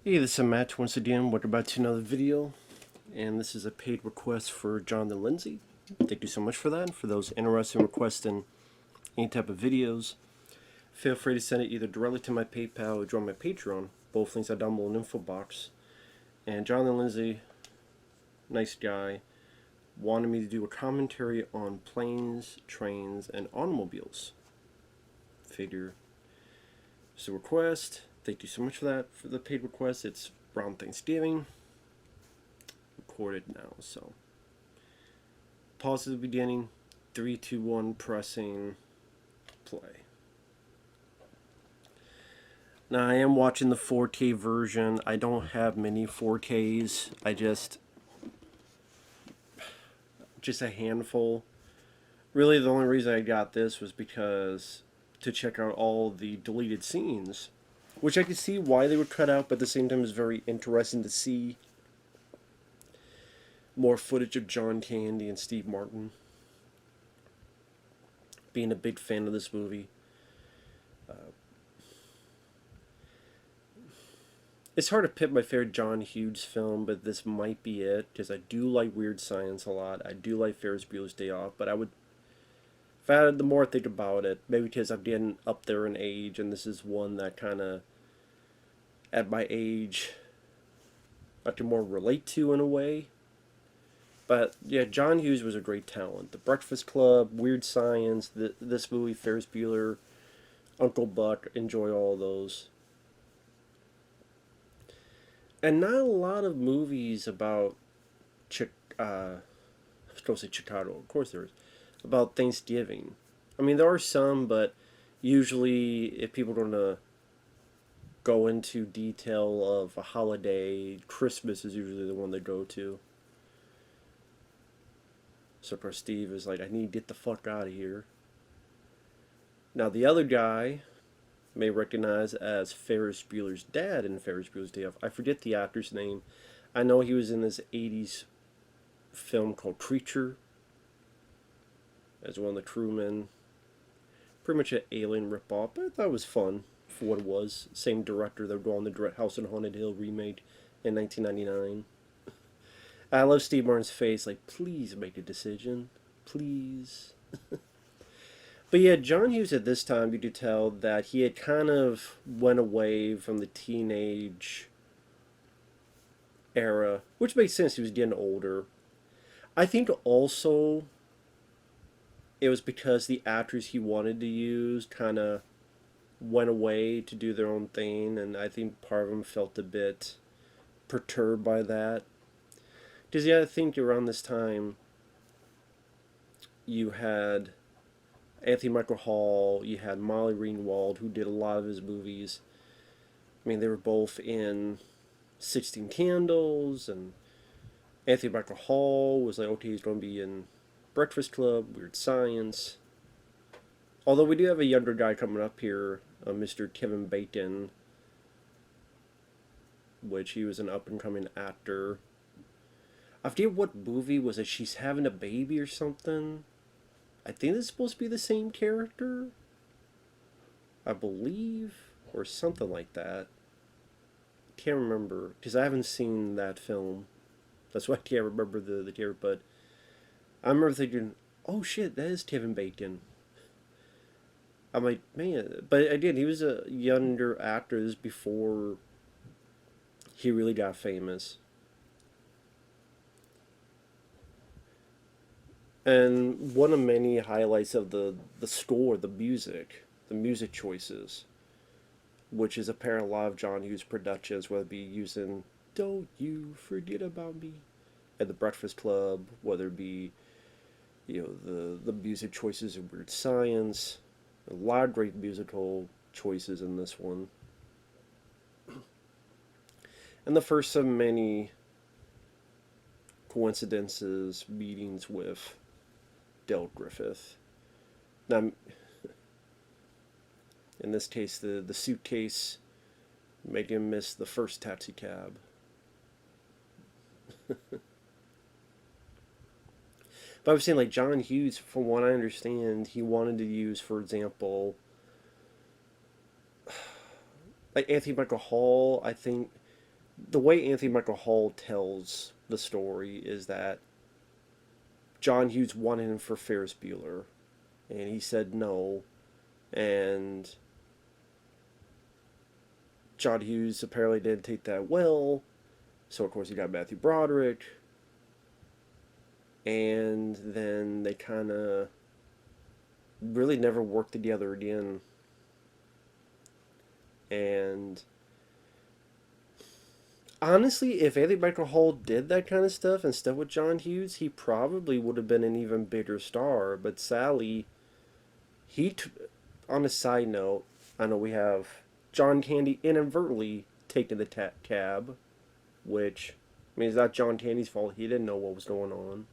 Hey, this is Matt once again. Welcome back to another video, and this is a paid request for John and Lindsey. Thank you so much for that. For those interested in requesting any type of videos, feel free to send it either directly to my PayPal or join my Patreon. Both links are down below in the info box. And John and Lindsey, nice guy, wanted me to do a commentary on planes, trains, and automobiles. Figure it's a request. Thank you so much for that, for the paid request. It's around Thanksgiving. Recorded now, so. Pause at the beginning. 3, 2, 1, pressing play. Now, I am watching the 4K version. I don't have many 4Ks. I just a handful. Really, the only reason I got this was because to check out all the deleted scenes, which I could see why they were cut out, but at the same time it's very interesting to see more footage of John Candy and Steve Martin. Being a big fan of this movie. It's hard to pick my favorite John Hughes film, but this might be it, because I do like Weird Science a lot. I do like Ferris Bueller's Day Off, but the more I think about it, maybe because I'm getting up there in age, and this is one that kind of, at my age, I can more relate to in a way. But yeah, John Hughes was a great talent. The Breakfast Club, Weird Science, this movie, Ferris Bueller, Uncle Buck, enjoy all of those. And not a lot of movies about I was going to say Chicago, of course there is, about Thanksgiving. I mean, there are some, but usually if people are going to go into detail of a holiday, Christmas is usually the one they go to. So of course Steve is like, I need to get the fuck out of here. Now the other guy may recognize as Ferris Bueller's dad in Ferris Bueller's Day Off. I forget the actor's name. I know he was in this 80s film called Creature as one of the crewmen. Pretty much an alien ripoff, but I thought it was fun for what it was. Same director that would go on the House on Haunted Hill remake in 1999. I love Steve Martin's face, like, please make a decision. Please. But yeah, John Hughes at this time, you could tell that he had kind of went away from the teenage era, which makes sense. He was getting older. I think also it was because the actors he wanted to use kind of went away to do their own thing, and I think part of them felt a bit perturbed by that. Because yeah, I think around this time you had Anthony Michael Hall, you had Molly Ringwald, who did a lot of his movies. I mean, they were both in 16 Candles, and Anthony Michael Hall was like, okay, he's going to be in Breakfast Club, Weird Science. Although we do have a younger guy coming up here, Mr. Kevin Bacon, which he was an up-and-coming actor. I forget what movie was it, She's Having a Baby or something. I think it's supposed to be the same character, I believe, or something like that. Can't remember, because I haven't seen that film. That's why I can't remember the character, but I remember thinking, oh shit, that is Kevin Bacon. I'm like, man, but again, he was a younger actor. This is before he really got famous. And one of many highlights of the score, the music choices, which is apparent a lot of John Hughes productions, whether it be using Don't You Forget About Me at the Breakfast Club, whether it be, you know, the music choices in Weird Science. A lot of great musical choices in this one. And the first of many coincidences, meetings with Del Griffith. Now, in this case, the suitcase made him miss the first taxi cab. But I was saying, like, John Hughes, from what I understand, he wanted to use, for example, like Anthony Michael Hall, I think the way Anthony Michael Hall tells the story is that John Hughes wanted him for Ferris Bueller, and he said no, and John Hughes apparently didn't take that well, so of course he got Matthew Broderick, and then they kind of really never worked together again. And honestly, if Anthony Michael Hall did that kind of stuff and stuff with John Hughes, he probably would have been an even bigger star. But Sally, on a side note, I know we have John Candy inadvertently taking the cab, which, I mean, it's not John Candy's fault. He didn't know what was going on.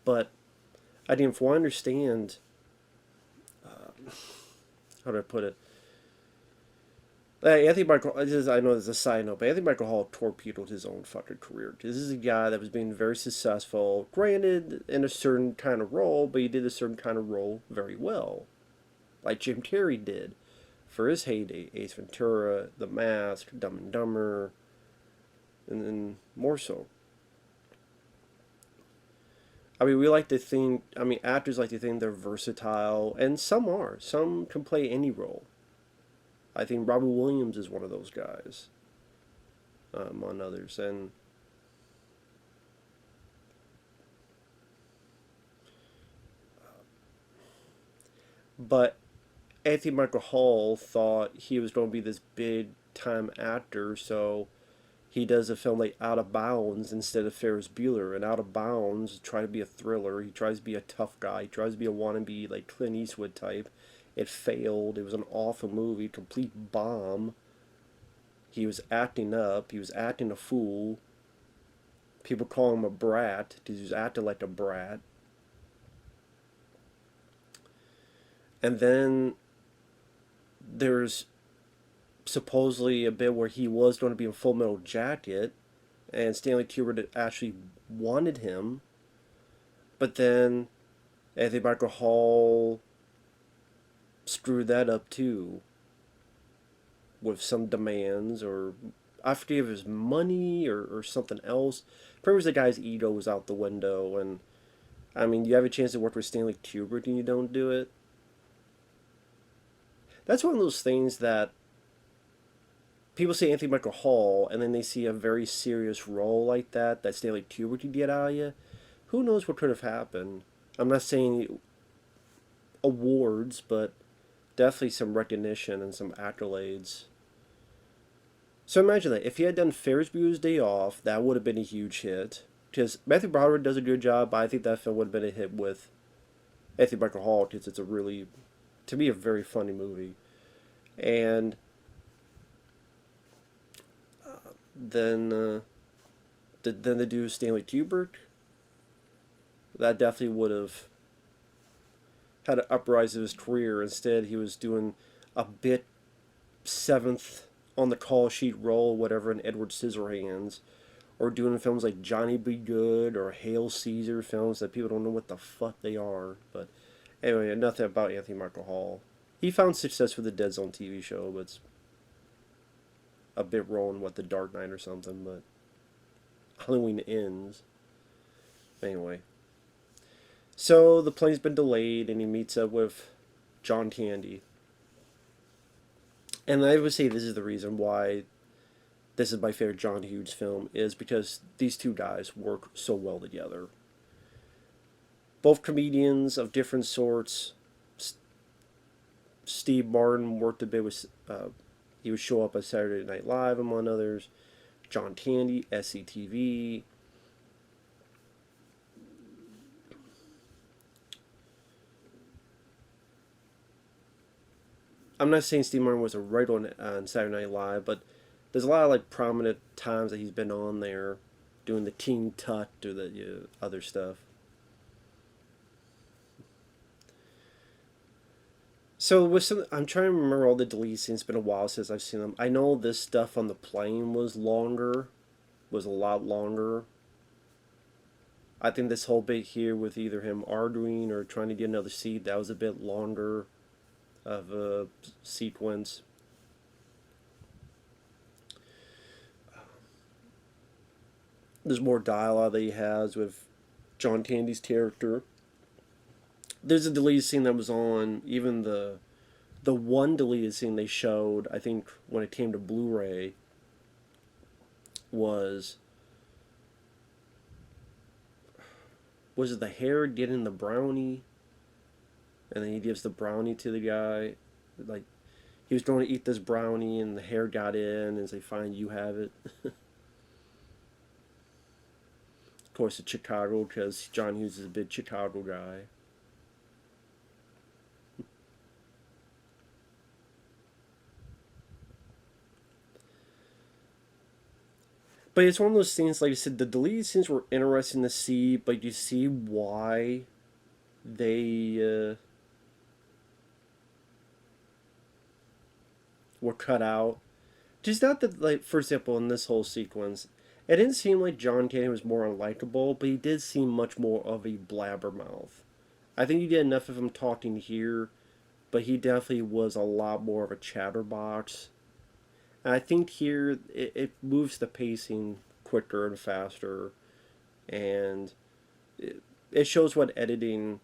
But I didn't, from what I understand, how do I put it? Anthony Michael, I know this is a side note, but Anthony Michael Hall torpedoed his own fucking career. This is a guy that was being very successful, granted in a certain kind of role, but he did a certain kind of role very well, like Jim Carrey did for his heyday. Ace Ventura, The Mask, Dumb and Dumber, and then more so. I mean, we like to think, I mean, actors like to think they're versatile, and some are. Some can play any role. I think Robin Williams is one of those guys, among others. And but Anthony Michael Hall thought he was going to be this big time actor, so he does a film like Out of Bounds instead of Ferris Bueller. And Out of Bounds tries to be a thriller. He tries to be a tough guy. He tries to be a wannabe like Clint Eastwood type. It failed. It was an awful movie, complete bomb. He was acting up. He was acting a fool. People call him a brat because he was acting like a brat. And then there's supposedly a bit where he was going to be in Full Metal Jacket, and Stanley Kubrick actually wanted him, but then Anthony Michael Hall screwed that up too with some demands, or I forget if it was money or something else. Pretty much the guy's ego was out the window, and I mean, you have a chance to work with Stanley Kubrick and you don't do it. That's one of those things that people say Anthony Michael Hall, and then they see a very serious role like that Stanley Kubrick could get out of you. Who knows what could have happened? I'm not saying awards, but definitely some recognition and some accolades. So imagine that. If he had done Ferris Bueller's Day Off, that would have been a huge hit. Because Matthew Broderick does a good job, but I think that film would have been a hit with Anthony Michael Hall, because it's a really, to me, a very funny movie. And then they do Stanley Kubrick. That definitely would have had an uprise of his career. Instead, he was doing a bit seventh on the call sheet role, whatever, in Edward Scissorhands, or doing films like Johnny Be Good or Hail Caesar, films that people don't know what the fuck they are. But anyway, nothing about Anthony Michael Hall. He found success with the Dead Zone TV show, but it's a bit rolling with The Dark Knight or something, but Halloween Ends. Anyway. So the plane's been delayed and he meets up with John Candy. And I would say this is the reason why this is my favorite John Hughes film, is because these two guys work so well together. Both comedians of different sorts. Steve Martin worked a bit with, he would show up on Saturday Night Live, among others. John Candy, SCTV. I'm not saying Steve Martin was a writer on Saturday Night Live, but there's a lot of like prominent times that he's been on there doing the Teen Tut or the other stuff. So with some, I'm trying to remember all the deleted scenes. It's been a while since I've seen them. I know this stuff on the plane was longer, was a lot longer. I think this whole bit here with either him arguing or trying to get another seat, that was a bit longer. of a sequence. There's more dialogue that he has with John Candy's character. There's a deleted scene that was on even the one deleted scene they showed, I think, when it came to Blu-ray, was it the hair getting the brownie, and then he gives the brownie to the guy, like he was going to eat this brownie and the hair got in and say, fine, you have it. Of course it's Chicago because John Hughes is a big Chicago guy. But it's one of those things, like I said, the deleted scenes were interesting to see, but you see why they were cut out. Just not that, like, for example, in this whole sequence, it didn't seem like John Candy was more unlikable, but he did seem much more of a blabbermouth. I think you get enough of him talking here, but he definitely was a lot more of a chatterbox. And I think here it moves the pacing quicker and faster, and it shows what editing,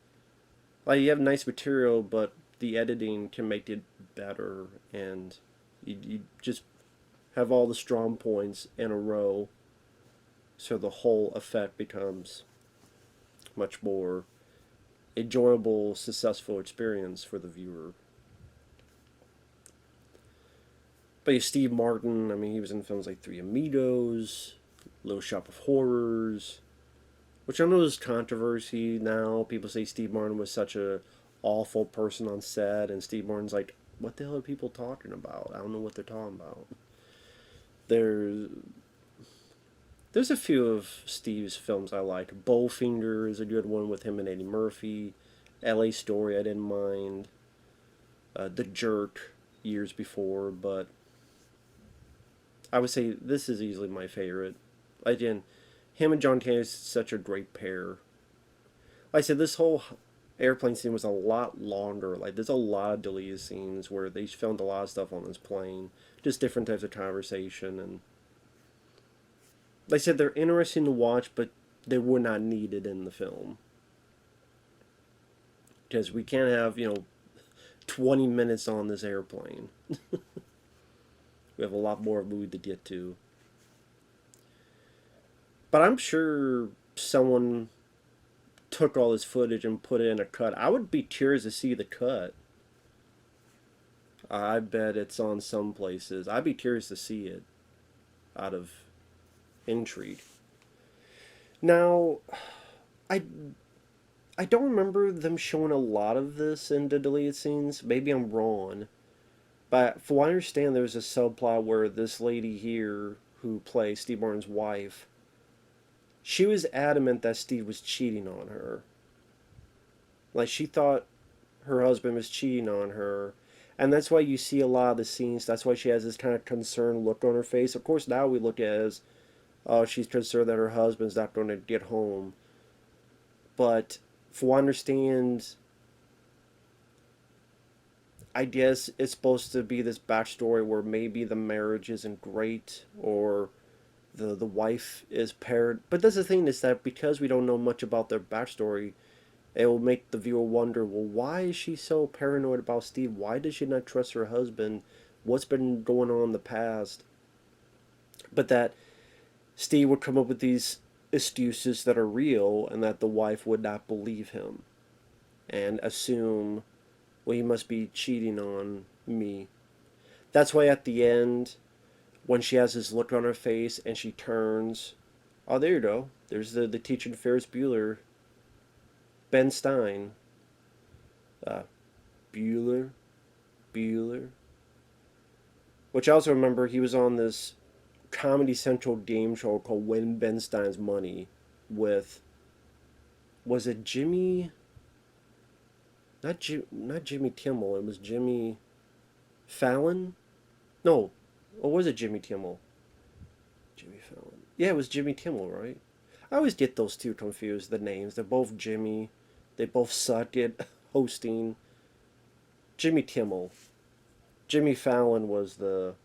like, you have nice material, but the editing can make it better, and you just have all the strong points in a row, so the whole effect becomes much more enjoyable, successful experience for the viewer. But Steve Martin, I mean, he was in films like Three Amigos, Little Shop of Horrors, which I know is controversy now. People say Steve Martin was such a awful person on set, and Steve Martin's like, what the hell are people talking about? I don't know what they're talking about. There's a few of Steve's films I like. Bowfinger is a good one with him and Eddie Murphy. L.A. Story I didn't mind. The Jerk years before, but I would say this is easily my favorite. Again, him and John Candy is such a great pair. Like I said, this whole airplane scene was a lot longer. Like, there's a lot of deleted scenes where they filmed a lot of stuff on this plane. Just different types of conversation. And like I said, they're interesting to watch, but they were not needed in the film. Because we can't have, 20 minutes on this airplane. We have a lot more movie to get to. But I'm sure someone took all this footage and put it in a cut. I would be curious to see the cut. I bet it's on some places. I'd be curious to see it out of intrigue. Now, I don't remember them showing a lot of this in the deleted scenes. Maybe I'm wrong. But from what I understand, there's a subplot where this lady here, who plays Steve Martin's wife, she was adamant that Steve was cheating on her. Like, she thought her husband was cheating on her. And that's why you see a lot of the scenes. That's why she has this kind of concerned look on her face. Of course, now we look at it as, oh, she's concerned that her husband's not going to get home. But from what I understand, I guess it's supposed to be this backstory where maybe the marriage isn't great, or the wife is paired. But that's the thing, is that because we don't know much about their backstory, it will make the viewer wonder, well, why is she so paranoid about Steve? Why does she not trust her husband? What's been going on in the past? But that Steve would come up with these excuses that are real, and that the wife would not believe him and assume, well, he must be cheating on me. That's why at the end, when she has this look on her face and she turns, oh, there you go. There's the teacher in Ferris Bueller, Ben Stein. Bueller. Which I also remember, he was on this Comedy Central game show called Win Ben Stein's Money with, was it Jimmy? Not Jimmy Kimmel. It was Jimmy Fallon? No. Or was it Jimmy Kimmel? Jimmy Fallon. Yeah, it was Jimmy Kimmel, right? I always get those two confused, the names. They're both Jimmy. They both suck at hosting. Jimmy Kimmel. Jimmy Fallon was the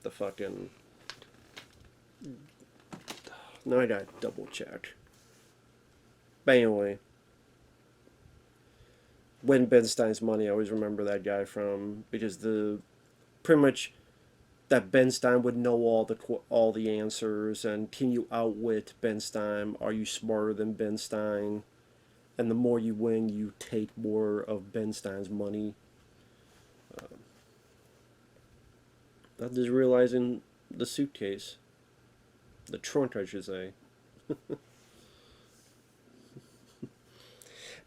fucking. Now I gotta double check. But anyway, when Ben Stein's Money, I always remember that guy from, because the pretty much that Ben Stein would know all the answers, and can you outwit Ben Stein? Are you smarter than Ben Stein? And the more you win, you take more of Ben Stein's money. I'm just realizing the suitcase, the trunk, I should say.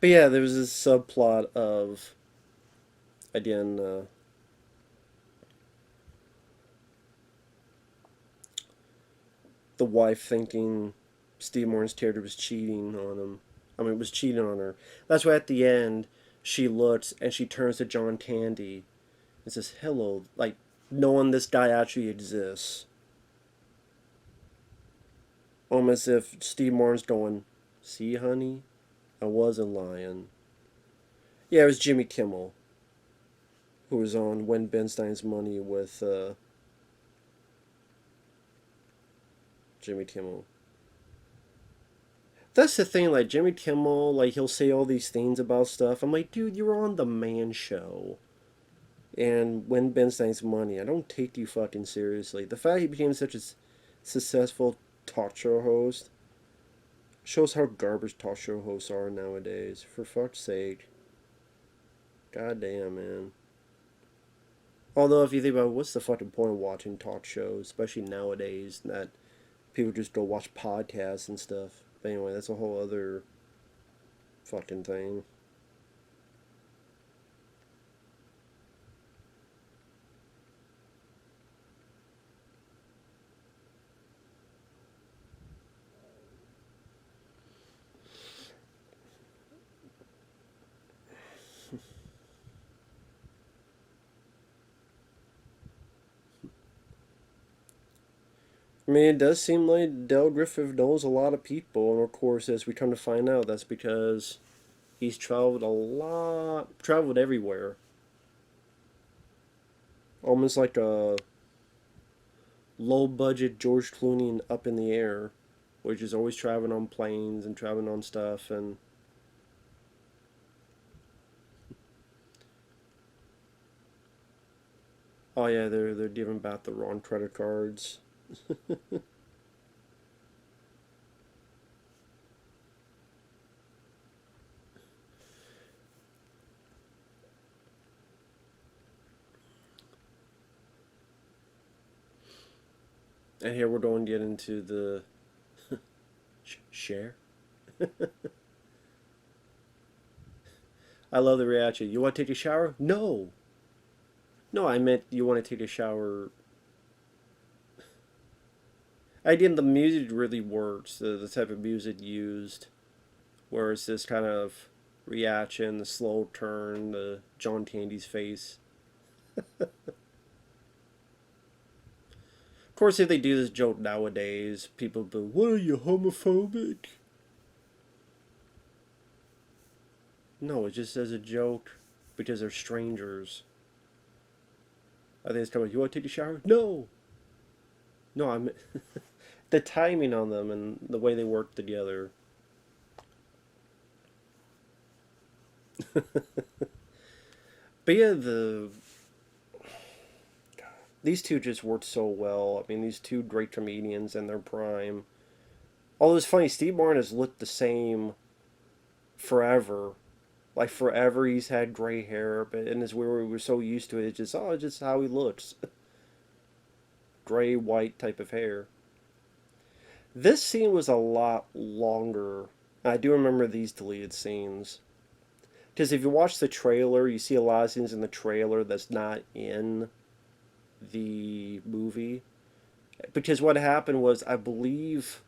But yeah, there was this subplot of, again, the wife thinking Steve Martin's character was cheating on him. I mean, was cheating on her. That's why at the end, she looks and she turns to John Candy and says, hello, like, knowing this guy actually exists. Almost as if Steve Martin's going, see, honey, I wasn't lying. Yeah, it was Jimmy Kimmel, who was on When Ben Stein's Money with Jimmy Kimmel. That's the thing, like, Jimmy Kimmel, like, he'll say all these things about stuff. I'm like, dude, you're on The Man Show. And When Ben Stein's Money, I don't take you fucking seriously. The fact he became such a successful talk show host shows how garbage talk show hosts are nowadays. For fuck's sake. God damn, man. Although, if you think about it, what's the fucking point of watching talk shows, especially nowadays, that people just go watch podcasts and stuff. But anyway, that's a whole other fucking thing. I mean, it does seem like Del Griffith knows a lot of people, and of course, as we come to find out, that's because he's traveled a lot, traveled everywhere. Almost like a low budget George Clooney in Up in the Air, which is always traveling on planes and traveling on stuff, and oh yeah, they're giving back the wrong credit cards. And here we're going to get into the share. I love the reaction. You want to take a shower? No. No, I meant you want to take a shower. Again, the music really works. The type of music used, where it's this kind of reaction, the slow turn, the John Candy's face. Of course, if they do this joke nowadays, people be, what are you, homophobic? No, it's just as a joke because they're strangers. I think it's kind of, you want to take a shower? No! No, I'm... the timing on them and the way they work together. But yeah, these two just worked so well. I mean, these two great comedians in their prime. Although it's funny, Steve Martin has looked the same forever. Like forever, he's had gray hair, but and it's where we were so used to it. It's just it's just how he looks. Gray, white type of hair. This scene was a lot longer. I do remember these deleted scenes. Because if you watch the trailer, you see a lot of scenes in the trailer that's not in the movie. Because what happened was, I believe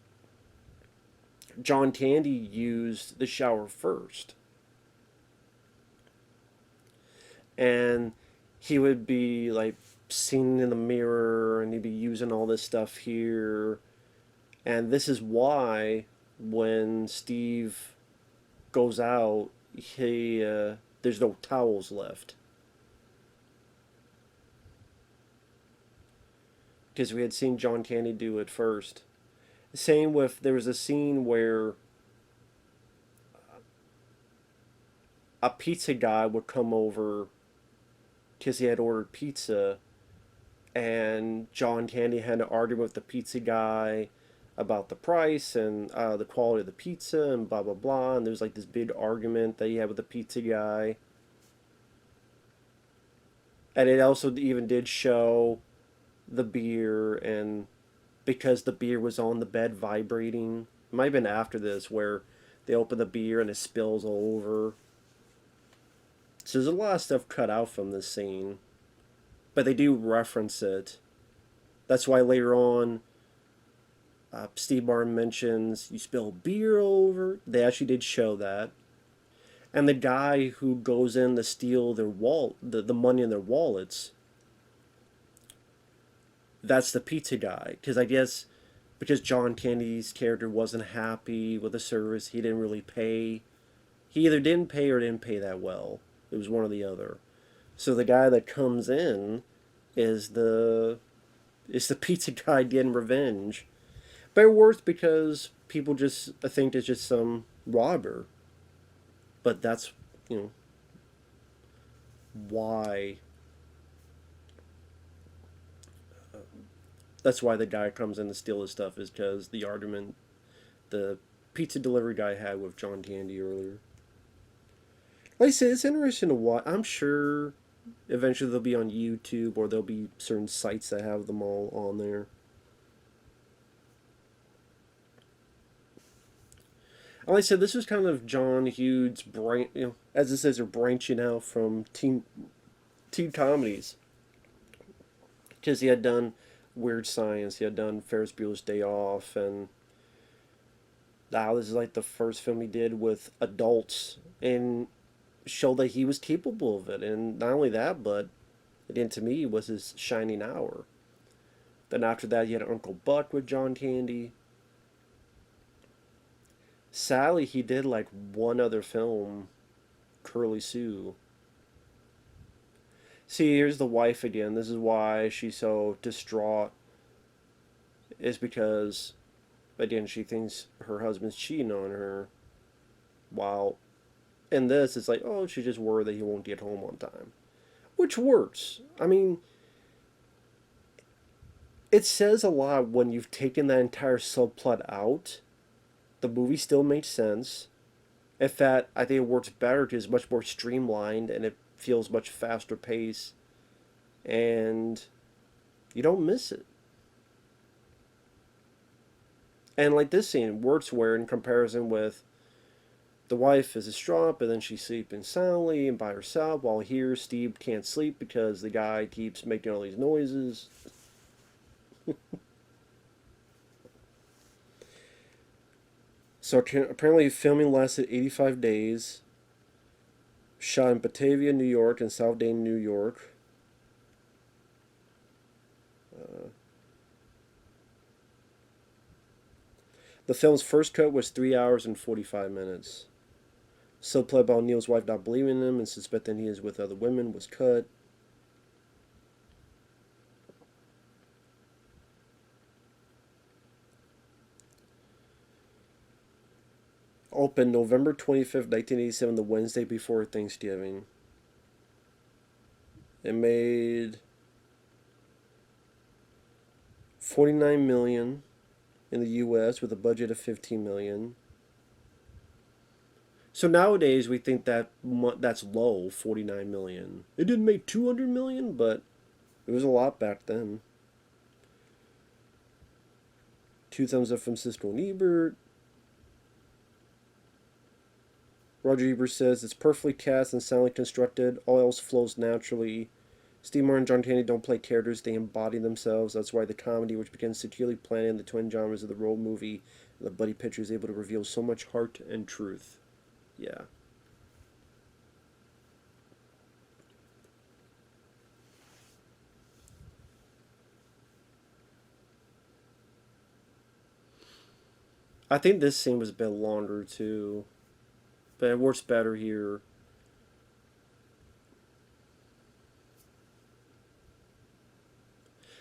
John Candy used the shower first. And he would be like seen in the mirror and he'd be using all this stuff here. And this is why when Steve goes out, he there's no towels left. Because we had seen John Candy do it first. Same with, there was a scene where a pizza guy would come over because he had ordered pizza, and John Candy had an argument with the pizza guy about the price and the quality of the pizza and blah blah blah. And there's like this big argument that he had with the pizza guy, and it also even did show the beer, and because the beer was on the bed vibrating. It might have been after this where they open the beer and it spills all over. So there's a lot of stuff cut out from this scene, but they do reference it. That's why later on, Steve Martin mentions you spill beer over. They actually did show that. And the guy who goes in to steal their the money in their wallets, that's the pizza guy. Because I guess because John Candy's character wasn't happy with the service, he didn't really pay. He either didn't pay or didn't pay that well. It was one or the other. So the guy that comes in is the pizza guy getting revenge. But it works because people just think it's just some robber. But that's, you know, why. That's why the guy comes in to steal his stuff, is because the argument the pizza delivery guy had with John Candy earlier. Like I said, it's interesting to watch. I'm sure eventually they'll be on YouTube, or there'll be certain sites that have them all on there. Like I said, this was kind of John Hughes' as it says, they're branching out from teen comedies, because he had done Weird Science, he had done Ferris Bueller's Day Off, and now this is like the first film he did with adults, and showed that he was capable of it. And not only that, but again, to me, was his shining hour. Then after that, you had Uncle Buck with John Candy. Sadly, he did like one other film, Curly Sue. See, here's the wife again. This is why she's so distraught. Is because, again, she thinks her husband's cheating on her. While in this, it's like, oh, she's just worried that he won't get home on time. Which works. I mean, it says a lot when you've taken that entire subplot out. The movie still makes sense. In fact, I think it works better because it's much more streamlined and it feels much faster paced. And you don't miss it. And like this scene works where, in comparison with the wife is distraught, but then she's sleeping soundly and by herself, while here Steve can't sleep because the guy keeps making all these noises. So apparently filming lasted 85 days. Shot in Batavia, New York, and South Dane, New York. The film's first cut was 3 hours and 45 minutes. Subplot about Neal's wife not believing him and suspecting he is with other women was cut. Opened November 25th, 1987, the Wednesday before Thanksgiving. It made $49 million in the U.S. with a budget of $15 million. So nowadays we think that that's low, $49 million. It didn't make $200 million, but it was a lot back then. 2 thumbs up from Siskel and Ebert. Roger Ebert says it's perfectly cast and soundly constructed. All else flows naturally. Steve Martin and John Candy don't play characters, they embody themselves. That's why the comedy, which begins securely planted in the twin genres of the road movie, the buddy picture, is able to reveal so much heart and truth. Yeah. I think this scene was a bit longer too, but it works better here.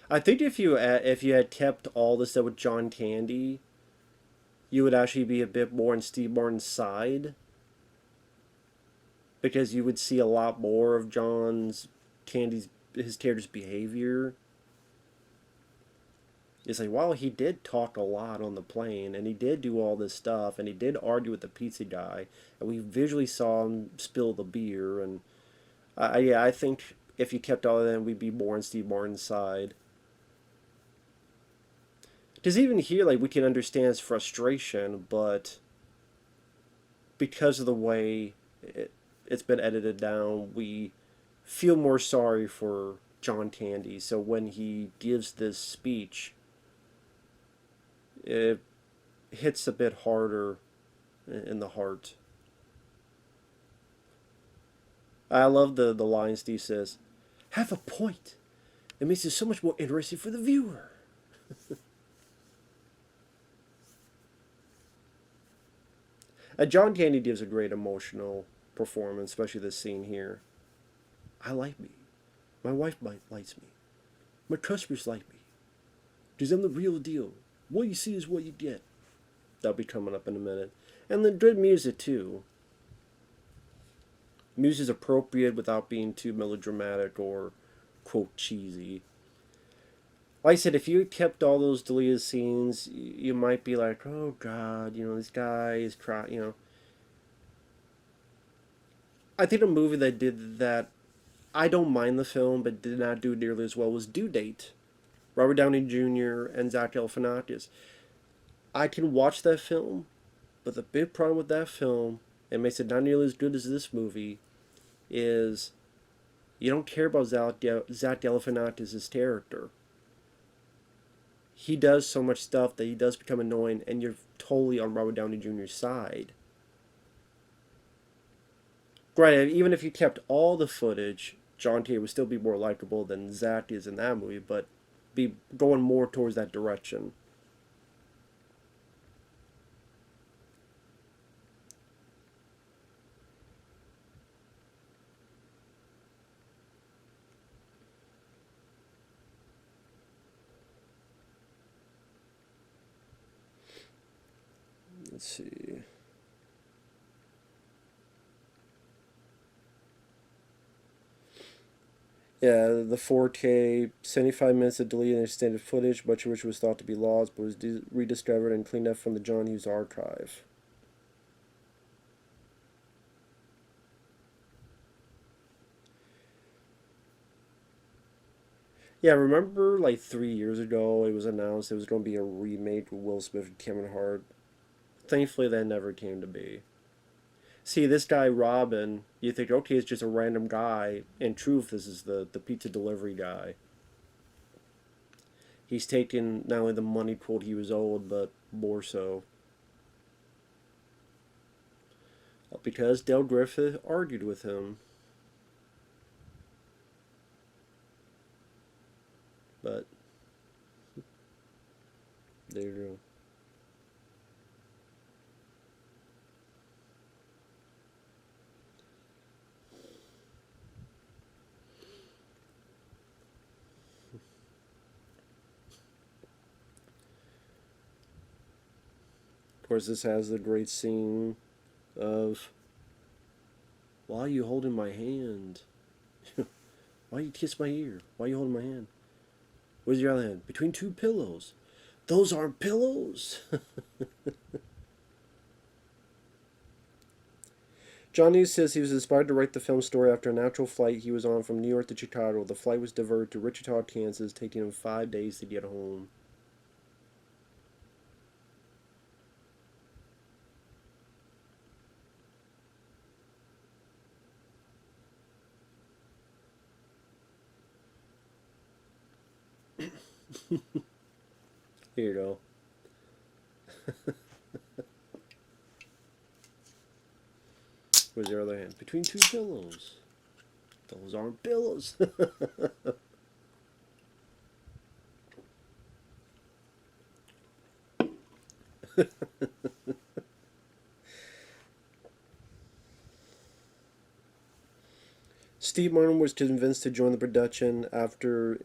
I think if you had kept all this stuff with John Candy, you would actually be a bit more on Steve Martin's side, because you would see a lot more of John's Candy's his character's behavior. It's like, wow, he did talk a lot on the plane, and he did do all this stuff, and he did argue with the pizza guy, and we visually saw him spill the beer, and yeah, I think if you kept all of that, we'd be more on Steve Martin's side. Because even here, like, we can understand his frustration, but because of the way it's been edited down, we feel more sorry for John Candy. So when he gives this speech, it hits a bit harder in the heart. I love the line Steve says, "Have a point. It makes it so much more interesting for the viewer." John Candy gives a great emotional performance, especially this scene here. I like me. My wife likes me. My customers like me. Because I'm the real deal. What you see is what you get. That'll be coming up in a minute. And the good music, too. Music is appropriate without being too melodramatic or, quote, cheesy. Like I said, if you kept all those deleted scenes, you might be like, oh, God, this guy is trying, I think a movie that did that, I don't mind the film, but did not do nearly as well, was Due Date. Robert Downey Jr. and Zach Galifianakis. I can watch that film, but the big problem with that film, and makes it not nearly as good as this movie, is you don't care about Zach Galifianakis' character. He does so much stuff that he does become annoying, and you're totally on Robert Downey Jr.'s side. Granted, even if you kept all the footage, John T would still be more likable than Zach is in that movie, but be going more towards that direction. Let's see. Yeah, the 4K, 75 minutes of deleted and extended footage, much of which was thought to be lost, but was rediscovered and cleaned up from the John Hughes archive. Yeah, remember like 3 years ago it was announced it was going to be a remake with Will Smith and Kevin Hart? Thankfully, that never came to be. See, this guy, Robin, you think, okay, it's just a random guy. In truth, this is the pizza delivery guy. He's taken not only the money pool he was owed, but more so. Because Del Griffith argued with him. But, there you go. Of course, this has the great scene of, why are you holding my hand? Why you kiss my ear? Why are you holding my hand? Where's your other hand? Between two pillows. Those aren't pillows. John Hughes says he was inspired to write the film story after a natural flight he was on from New York to Chicago. The flight was diverted to Wichita, Kansas, taking him 5 days to get home. Here you go. Where's your other hand? Between two pillows. Those aren't pillows. Steve Martin was convinced to join the production after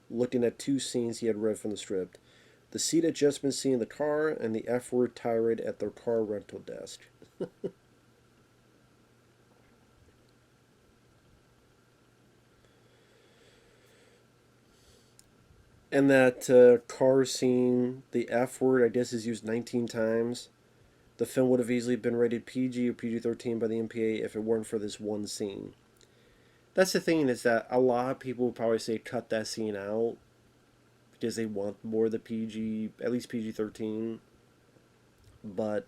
looking at two scenes he had read from the script: the seat adjustment scene in the car and the F-word tirade at their car rental desk. And that car scene, the F word, I guess, is used 19 times. The film would have easily been rated PG or PG-13 by the MPA if it weren't for this one scene. That's the thing, is that a lot of people would probably say cut that scene out because they want more of the PG, at least PG-13. But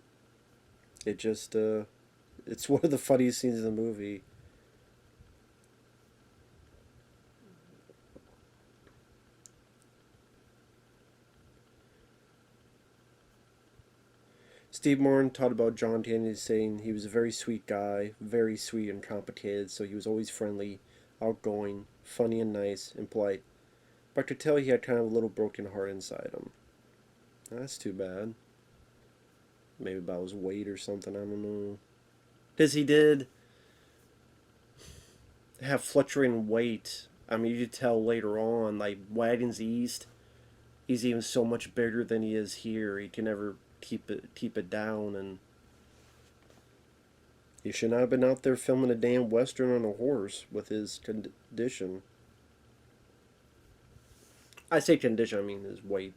it just, it's one of the funniest scenes in the movie. Steve Martin talked about John Tandy, saying he was a very sweet guy, very sweet and complicated, so he was always friendly, outgoing, funny and nice, and polite. But I could tell he had kind of a little broken heart inside him. That's too bad. Maybe about his weight or something, I don't know. Because he did have fluctuating weight. I mean, you could tell later on, like Wagons East, he's even so much bigger than he is here. He can never keep it down, and he should not have been out there filming a damn western on a horse with his condition. I say condition, I mean his weight.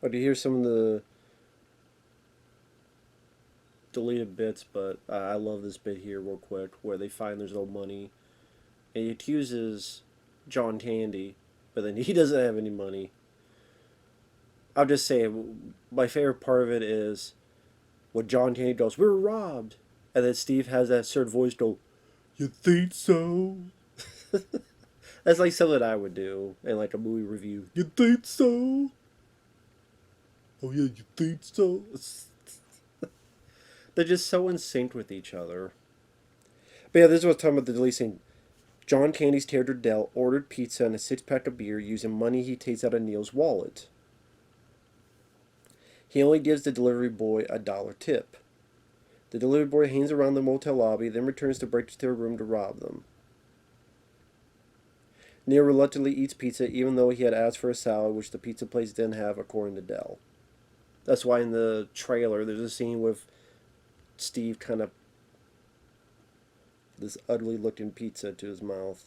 Oh, do you hear some of the deleted bits? But I love this bit here real quick where they find there's no money, and he accuses John Tandy, but then he doesn't have any money. I'll just say my favorite part of it is when John Tandy goes, "We were robbed," and then Steve has that certain voice go, "You think so?" That's like something I would do in like a movie review. You think so? Oh yeah, you think so? They're just so in sync with each other. But yeah, this is what I'm talking about the delete scene. John Candy's character Dell ordered pizza and a 6-pack of beer using money he takes out of Neal's wallet. He only gives the delivery boy $1 tip. The delivery boy hangs around the motel lobby, then returns to break into their room to rob them. Neal reluctantly eats pizza, even though he had asked for a salad, which the pizza place didn't have, according to Dell. That's why in the trailer there's a scene with Steve kind of this ugly looking pizza to his mouth.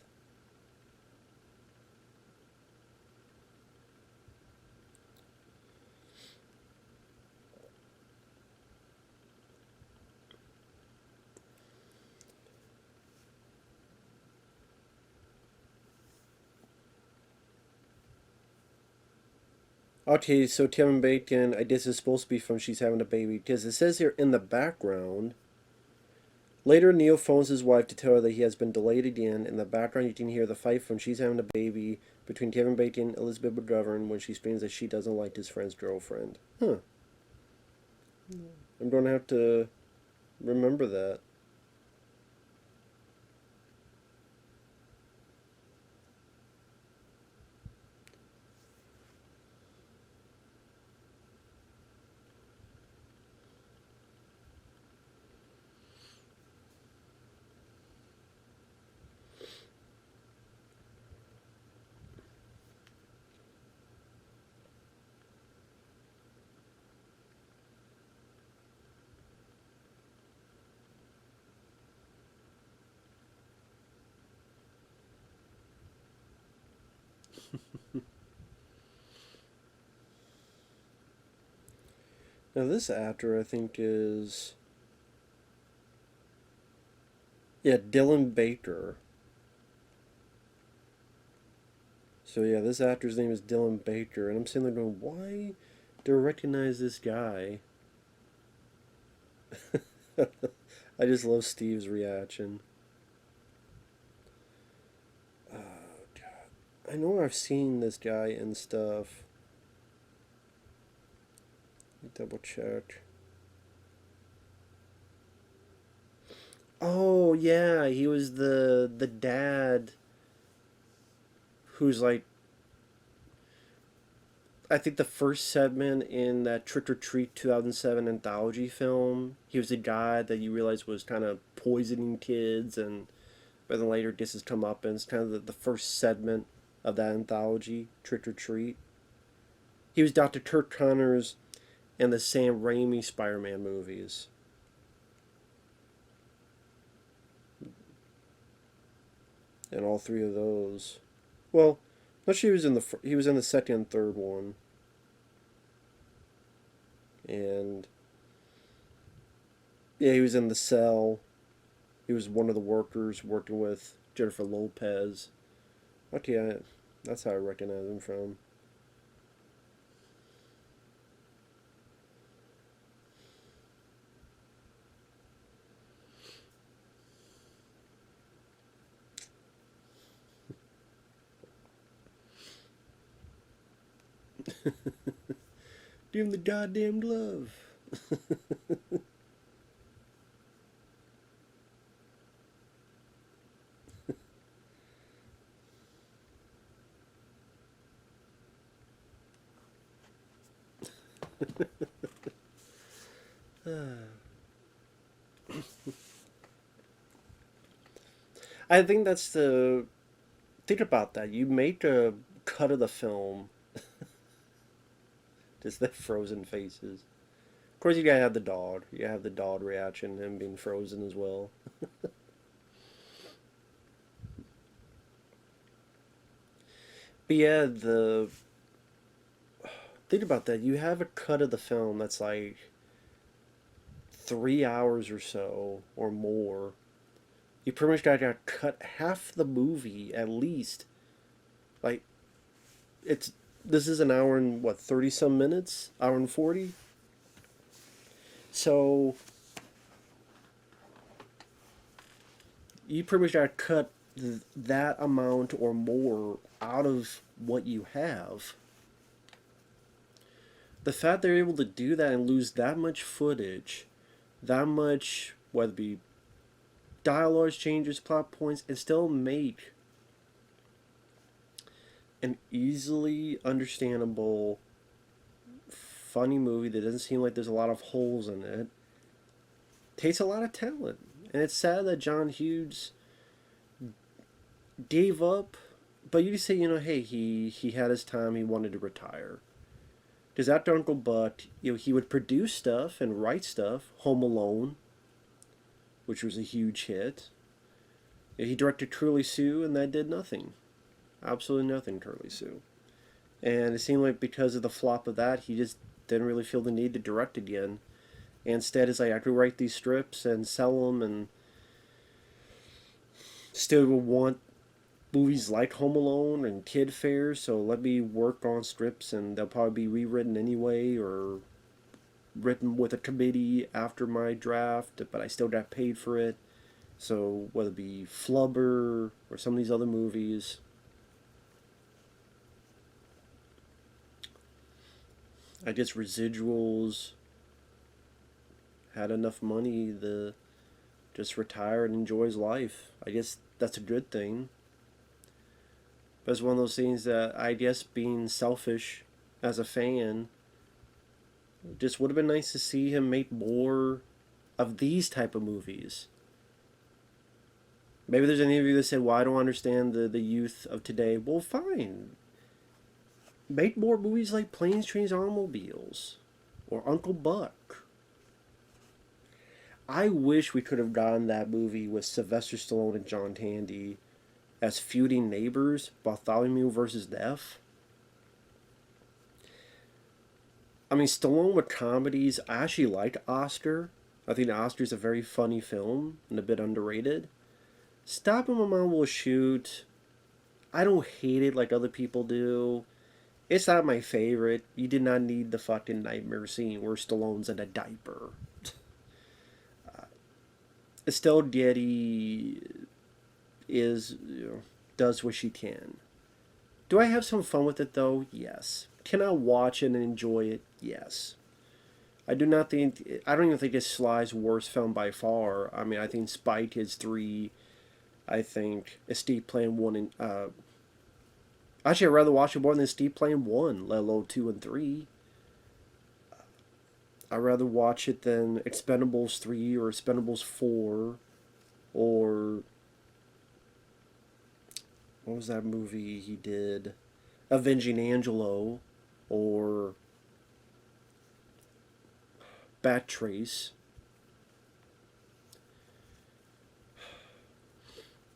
Okay, so Kevin Bacon, I guess it's supposed to be from She's Having a Baby, because it says here in the background. Later, Neal phones his wife to tell her that he has been delayed again. In the background, you can hear the fight from She's Having a Baby between Kevin Bacon and Elizabeth McGovern when she screams that she doesn't like his friend's girlfriend. Huh. I'm going to have to remember that. Now, this actor, I think, is. Yeah, Dylan Baker. So, yeah, this actor's name is Dylan Baker. And I'm sitting there going, why do I recognize this guy? I just love Steve's reaction. Oh, God. I know I've seen this guy and stuff. Double check. Oh yeah, he was the dad who's like I think the first segment in that Trick or Treat 2007 anthology film, he was a guy that you realize was kind of poisoning kids, and but then later this has come up, and it's kind of the first segment of that anthology, Trick or Treat. He was Dr. Kirk Connors in the Sam Raimi Spider-Man movies. And all three of those. Well, not sure he was in the second and third one. And yeah, he was in The Cell. He was one of the workers working with Jennifer Lopez. Okay, that's how I recognize him from. Give him the goddamn glove. I think that's the think about that. You make a cut of the film, just the frozen faces. Of course, you gotta have the dog. You gotta have the dog reaction, him being frozen as well. But yeah, the think about that. You have a cut of the film that's like 3 hours or so or more. You pretty much gotta cut half the movie at least. Like it's this is an hour and what 30 some minutes, hour and 40. So you pretty much gotta cut that amount or more out of what you have. The fact they're able to do that and lose that much footage, that much, whether it be dialogue changes, plot points, and still make an easily understandable, funny movie that doesn't seem like there's a lot of holes in it, takes a lot of talent. And it's sad that John Hughes gave up, but you could say, hey, he had his time, he wanted to retire. Because after Uncle Buck, he would produce stuff and write stuff. Home Alone, which was a huge hit. He directed Curly Sue, and that did nothing. Absolutely nothing, Curly Sue. And it seemed like because of the flop of that, he just didn't really feel the need to direct again. And instead, it's like, I could write these strips and sell them, and still will want movies like Home Alone and Kid Fair, so let me work on strips, and they'll probably be rewritten anyway, or written with a committee after my draft, but I still got paid for it. So whether it be Flubber or some of these other movies, I guess residuals had enough money to just retire and enjoy his life. I guess that's a good thing. But it's one of those things that I guess being selfish as a fan, just would have been nice to see him make more of these type of movies. Maybe there's any of you that said, well, I don't understand the youth of today. Well, fine. Make more movies like Planes, Trains, Automobiles or Uncle Buck. I wish we could have gotten that movie with Sylvester Stallone and John Candy as feuding neighbors, Bartholomew versus Death. I mean, Stallone with comedies, I actually like Oscar. I think Oscar's a very funny film and a bit underrated. Stop and My Mom Will Shoot, I don't hate it like other people do. It's not my favorite. You did not need the fucking nightmare scene where Stallone's in a diaper. Estelle Getty is, does what she can. Do I have some fun with it though? Yes. Can I watch it and enjoy it? Yes. I don't even think it's Sly's worst film by far. I mean, I think Spy Kids 3, I think Escape Plan 1 and Actually, I'd rather watch it more than Steve playing 1, let alone 2 and 3. I'd rather watch it than Expendables 3 or Expendables 4 or what was that movie he did? Avenging Angelo or Bat Trace.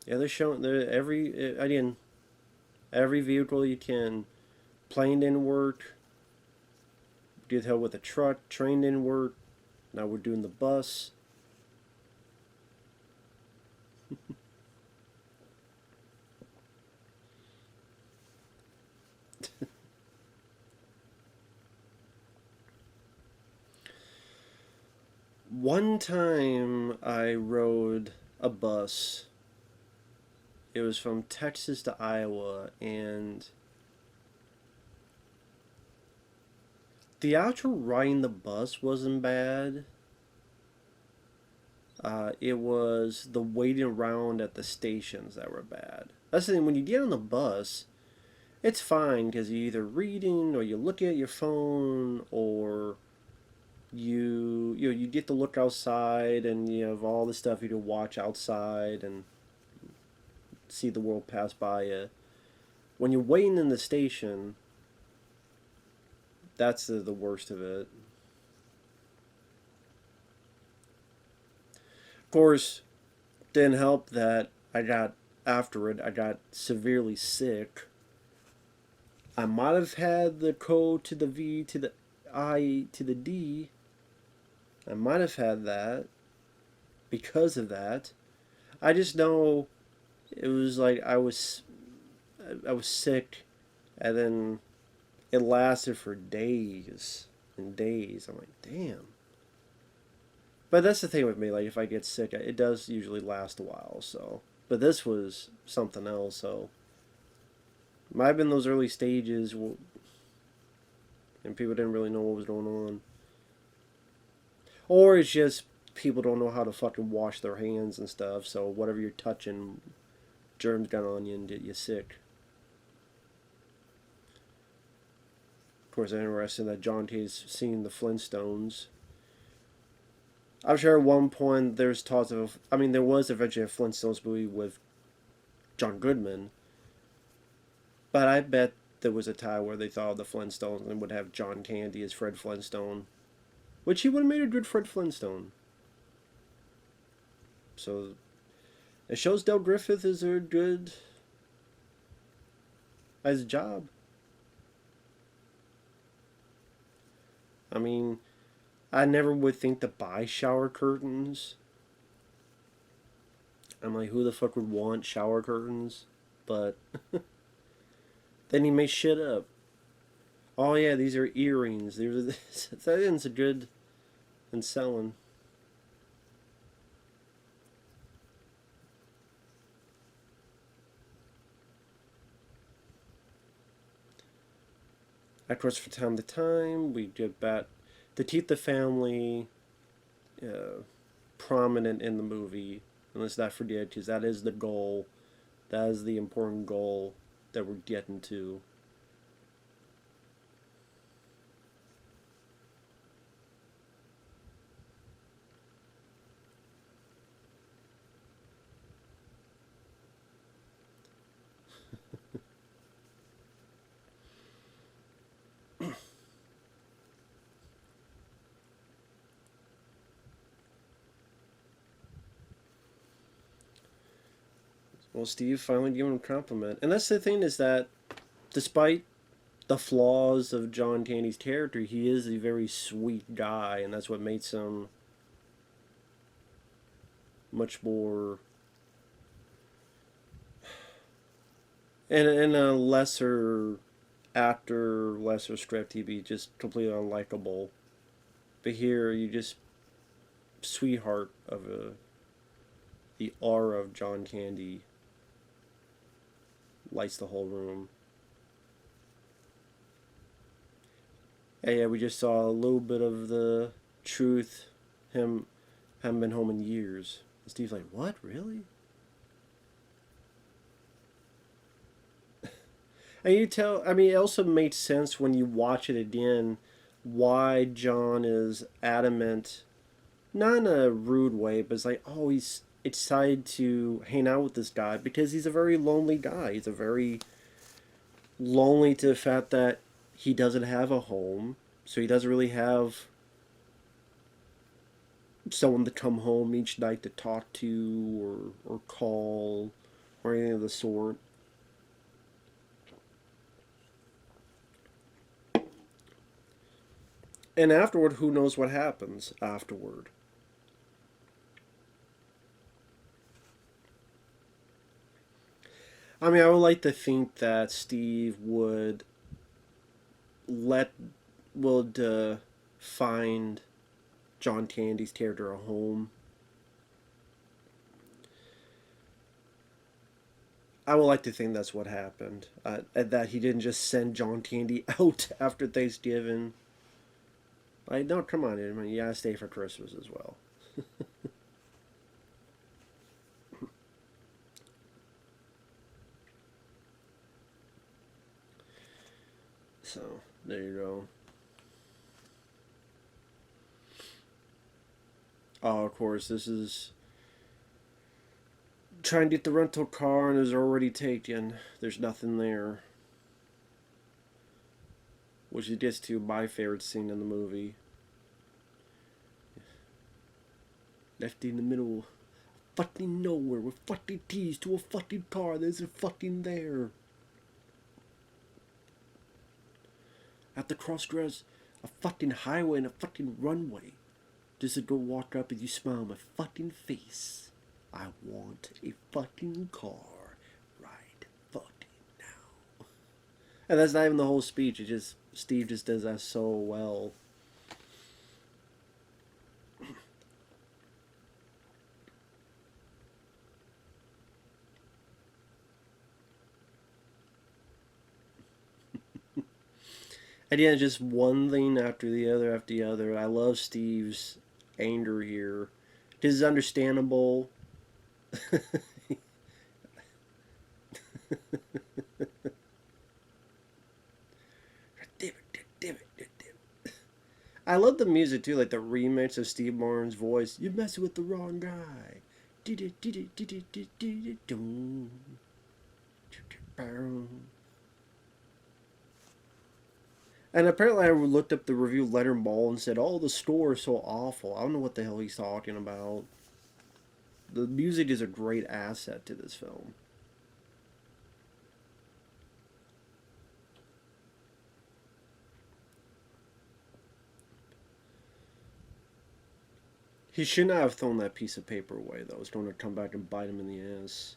Yeah, they're showing every vehicle you can. Plane didn't work. Did hell with a truck. Train didn't work. Now we're doing the bus. One time I rode a bus. It was from Texas to Iowa, and the actual riding the bus wasn't bad. It was the waiting around at the stations that were bad. That's the thing, when you get on the bus, it's fine because you're either reading or you look at your phone or you get to look outside and you have all the stuff you can watch outside and see the world pass by you. When you're waiting in the station, that's the worst of it. Of course, didn't help that after it, I got severely sick. I might have had the code to the V to the I to the D. I might have had that because of that. I just know it was like I was sick, and then it lasted for days and days. I'm like, damn. But that's the thing with me. Like, if I get sick, it does usually last a while. So, but this was something else. So, might have been those early stages, and people didn't really know what was going on, or it's just people don't know how to fucking wash their hands and stuff. So whatever you're touching, germs got on you and get you sick. Of course, it's interesting that John T's seen the Flintstones. I'm sure at one point there's talks of. I mean, there was eventually a Flintstones movie with John Goodman, but I bet there was a time where they thought of the Flintstones and would have John Candy as Fred Flintstone, which he would have made a good Fred Flintstone. So it shows Del Griffith is a good as a job. I mean, I never would think to buy shower curtains. I'm like, who the fuck would want shower curtains? But then he makes shit up. Oh yeah, these are earrings. That isn't a good and selling. Of course, from time to time, we get back to keep the family prominent in the movie. And let's not forget, because that is the goal. That is the important goal that we're getting to. Well, Steve finally gave him a compliment. And that's the thing, is that despite the flaws of John Candy's character, he is a very sweet guy, and that's what makes him much more in a lesser actor, lesser script, he'd be just completely unlikable. But here, you just sweetheart of the aura of John Candy lights the whole room. And yeah, we just saw a little bit of the truth. Him haven't been home in years. And Steve's like, what? Really? And you tell, I mean, it also made sense when you watch it again why John is adamant, not in a rude way, but it's like, oh, he's excited to hang out with this guy because he's a very lonely guy. He's a very lonely to the fact that he doesn't have a home, so he doesn't really have someone to come home each night to talk to or call or anything of the sort. And afterward, who knows what happens afterward? I mean, I would like to think that Steve let would find John Candy's character a home. I would like to think that's what happened. That he didn't just send John Candy out after Thanksgiving. Like, no, come on, I mean, you gotta stay for Christmas as well. So, there you go. Oh, of course, this is trying to get the rental car and is already taken. There's nothing there. Which it gets to my favorite scene in the movie. Left in the middle of fucking nowhere with fucking keys to a fucking car that isn't fucking there. At the crossroads, a fucking highway and a fucking runway. Just to go walk up and you smile on my fucking face. I want a fucking car right fucking now. And that's not even the whole speech. It just Steve just does that so well. And yeah, just one thing after the other after the other. I love Steve's anger here. It is understandable. I love the music too, like the remix of Steve Martin's voice. You're messing with the wrong guy. And apparently, I looked up the review letter Ball and said, "Oh, the score is so awful." I don't know what the hell he's talking about. The music is a great asset to this film. He should not have thrown that piece of paper away, though. It's going to come back and bite him in the ass.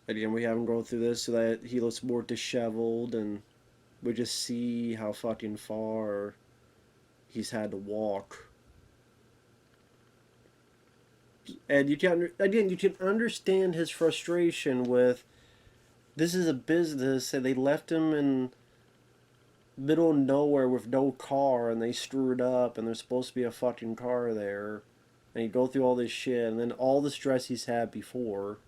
Again, we have him go through this so that he looks more disheveled, and we just see how fucking far he's had to walk. And you can, again, you can understand his frustration with this is a business, and they left him in middle of nowhere with no car, and they screwed up, and there's supposed to be a fucking car there, and you go through all this shit, and then all the stress he's had before.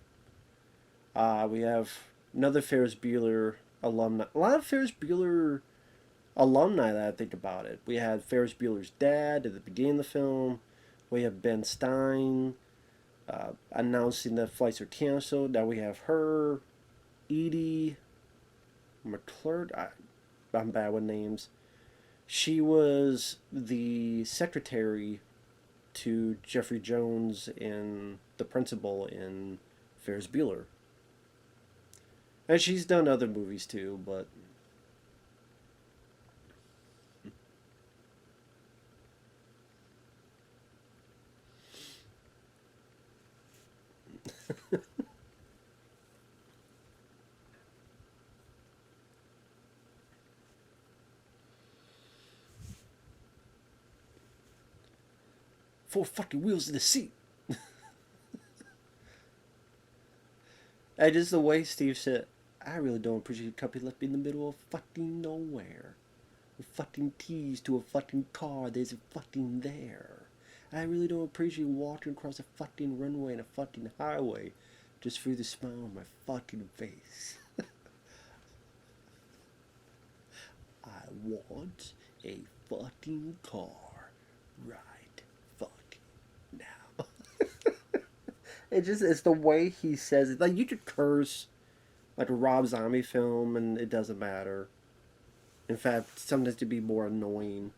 We have another Ferris Bueller alumni. A lot of Ferris Bueller alumni that I think about it. We had Ferris Bueller's dad at the beginning of the film. We have Ben Stein announcing that flights are canceled. Now we have her, Edie McClure. I'm bad with names. She was the secretary to Jeffrey Jones and the principal in Ferris Bueller. And she's done other movies too, but four fucking wheels in the seat. And just the way Steve said, I really don't appreciate a company left me in the middle of fucking nowhere. With fucking keys to a fucking car that isn't fucking there. I really don't appreciate walking across a fucking runway and a fucking highway just for you to smile on my fucking face. I want a fucking car right fucking now. It's the way he says it. Like, you could curse like a Rob Zombie film and it doesn't matter. In fact, sometimes to be more annoying.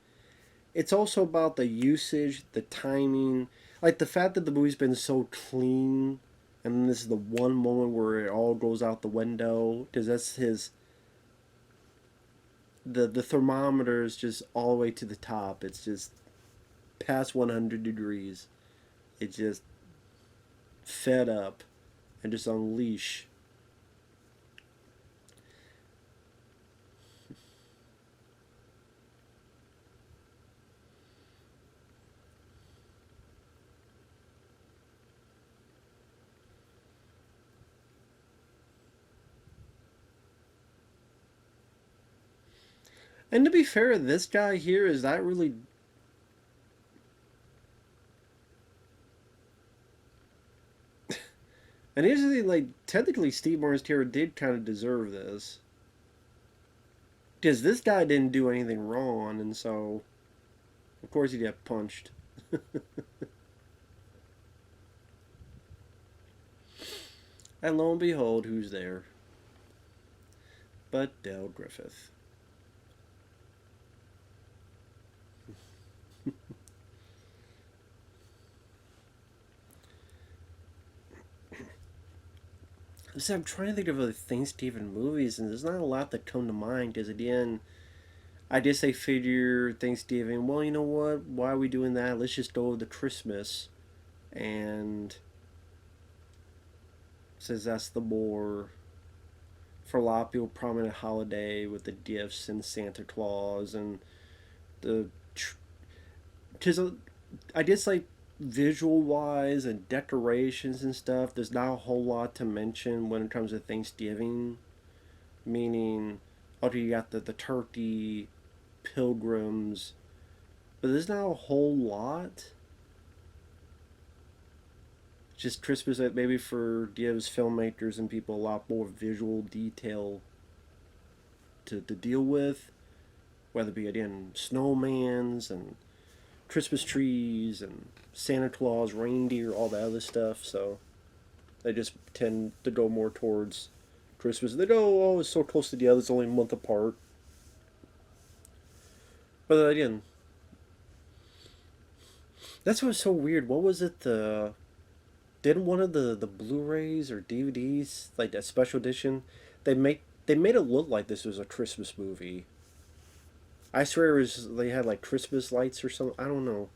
It's also about the usage, the timing, like the fact that the movie's been so clean, and this is the one moment where it all goes out the window because that's his. The thermometer is just all the way to the top. It's just past 100 degrees. It just fed up and just unleash. And to be fair, this guy here is not really. And here's the thing, like, technically, Steve Martin's here did kind of deserve this. Because this guy didn't do anything wrong, and so, of course, he'd get punched. And lo and behold, who's there? But Del Griffith. So I'm trying to think of other Thanksgiving movies, and there's not a lot that come to mind. Because again, I guess they figure Thanksgiving. Well, you know what? Why are we doing that? Let's just go with the Christmas, and says that's the more for a lot of people prominent holiday with the gifts and Santa Claus and the because I guess like visual wise and decorations and stuff, there's not a whole lot to mention when it comes to Thanksgiving. Meaning, okay, you got the turkey, pilgrims, but there's not a whole lot. Just Christmas that maybe gives filmmakers and people a lot more visual detail to deal with, whether it be again snowmans and Christmas trees and Santa Claus, reindeer, all that other stuff. So they just tend to go more towards Christmas. They go, oh, it's so close together, it's only a month apart. But again, that's what's so weird. What was it? Didn't one of the Blu-rays or DVDs, like that special edition, they made it look like this was a Christmas movie. I swear it was they had like Christmas lights or something. I don't know.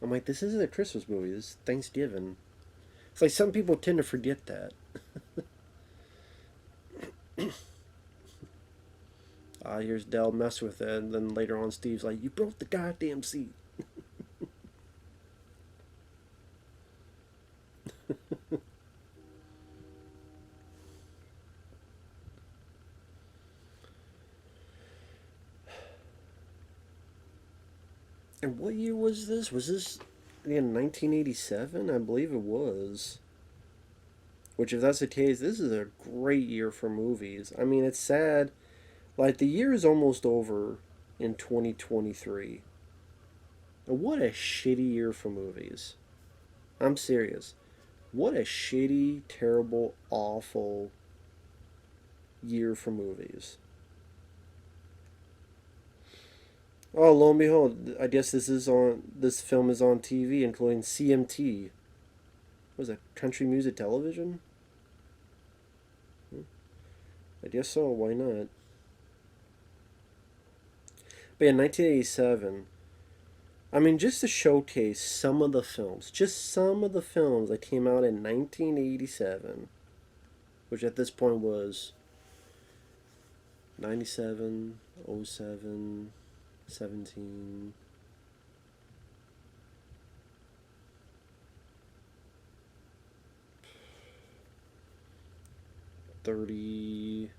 I'm like, this isn't a Christmas movie. This is Thanksgiving. It's like some people tend to forget that. Here's Del mess with it, and then later on Steve's like, you broke the goddamn seat. And what year was this? Was this in 1987? I believe it was. Which, if that's the case, this is a great year for movies. I mean, it's sad. Like, the year is almost over in 2023. And what a shitty year for movies. I'm serious. What a shitty, terrible, awful year for movies. Oh, lo and behold, I guess this film is on TV, including CMT. What was that, Country Music Television? I guess so, why not? But in 1987, I mean, just to showcase some of the films, just some of the films that came out in 1987, which at this point was 97, 07, 17. Thirty,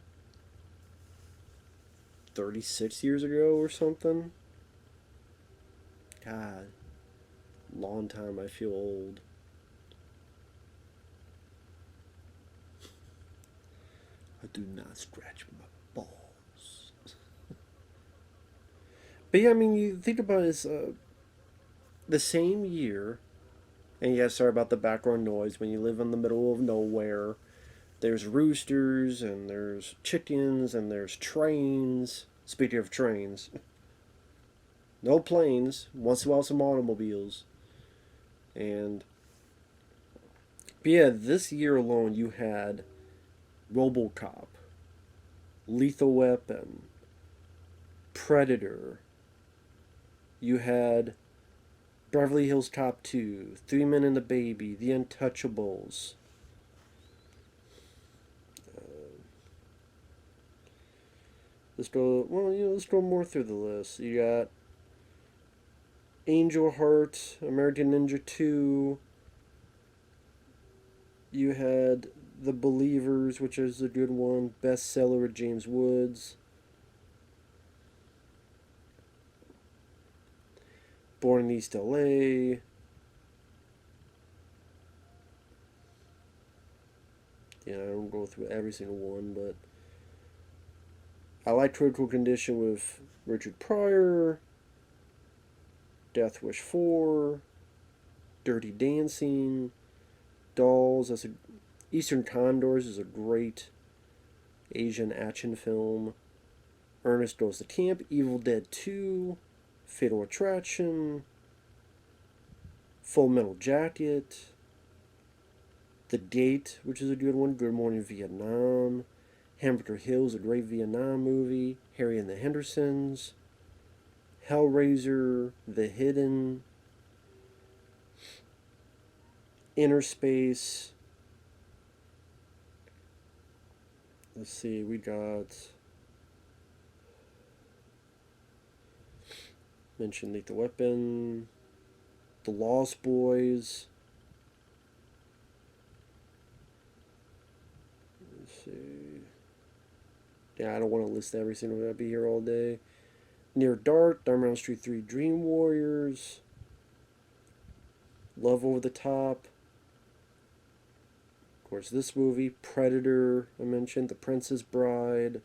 36 years ago or something. God, Long time I feel old. I do not scratch my balls. But yeah, I mean, you think about it, it's the same year, and yeah, sorry about the background noise. When you live in the middle of nowhere, there's roosters, and there's chickens, and there's trains. Speaking of trains, no planes. Once in a while, some automobiles. And but yeah, this year alone, you had RoboCop, Lethal Weapon, Predator. You had Beverly Hills Cop 2, Three Men and a Baby, The Untouchables. Let's go. Well, let's go more through the list. You got Angel Heart, American Ninja 2. You had The Believers, which is a good one. Bestseller with James Woods. Born in East LA. Yeah, I don't go through every single one, but I like Critical Condition with Richard Pryor. Death Wish 4. Dirty Dancing. Dolls. Eastern Condors is a great Asian action film. Ernest Goes to Camp. Evil Dead 2. Fatal Attraction. Full Metal Jacket. The Date, which is a good one. Good Morning Vietnam. Hamburger Hills, a great Vietnam movie. Harry and the Hendersons. Hellraiser. The Hidden. Inner Space. Let's see, we got... Mentioned Lethal Weapon. The Lost Boys. Let's see. Yeah, I don't want to list every single one. I'll be here all day. Near Dark, Diamond on Street 3, Dream Warriors. Love Over the Top. Of course, this movie, Predator, I mentioned. The Princess Bride.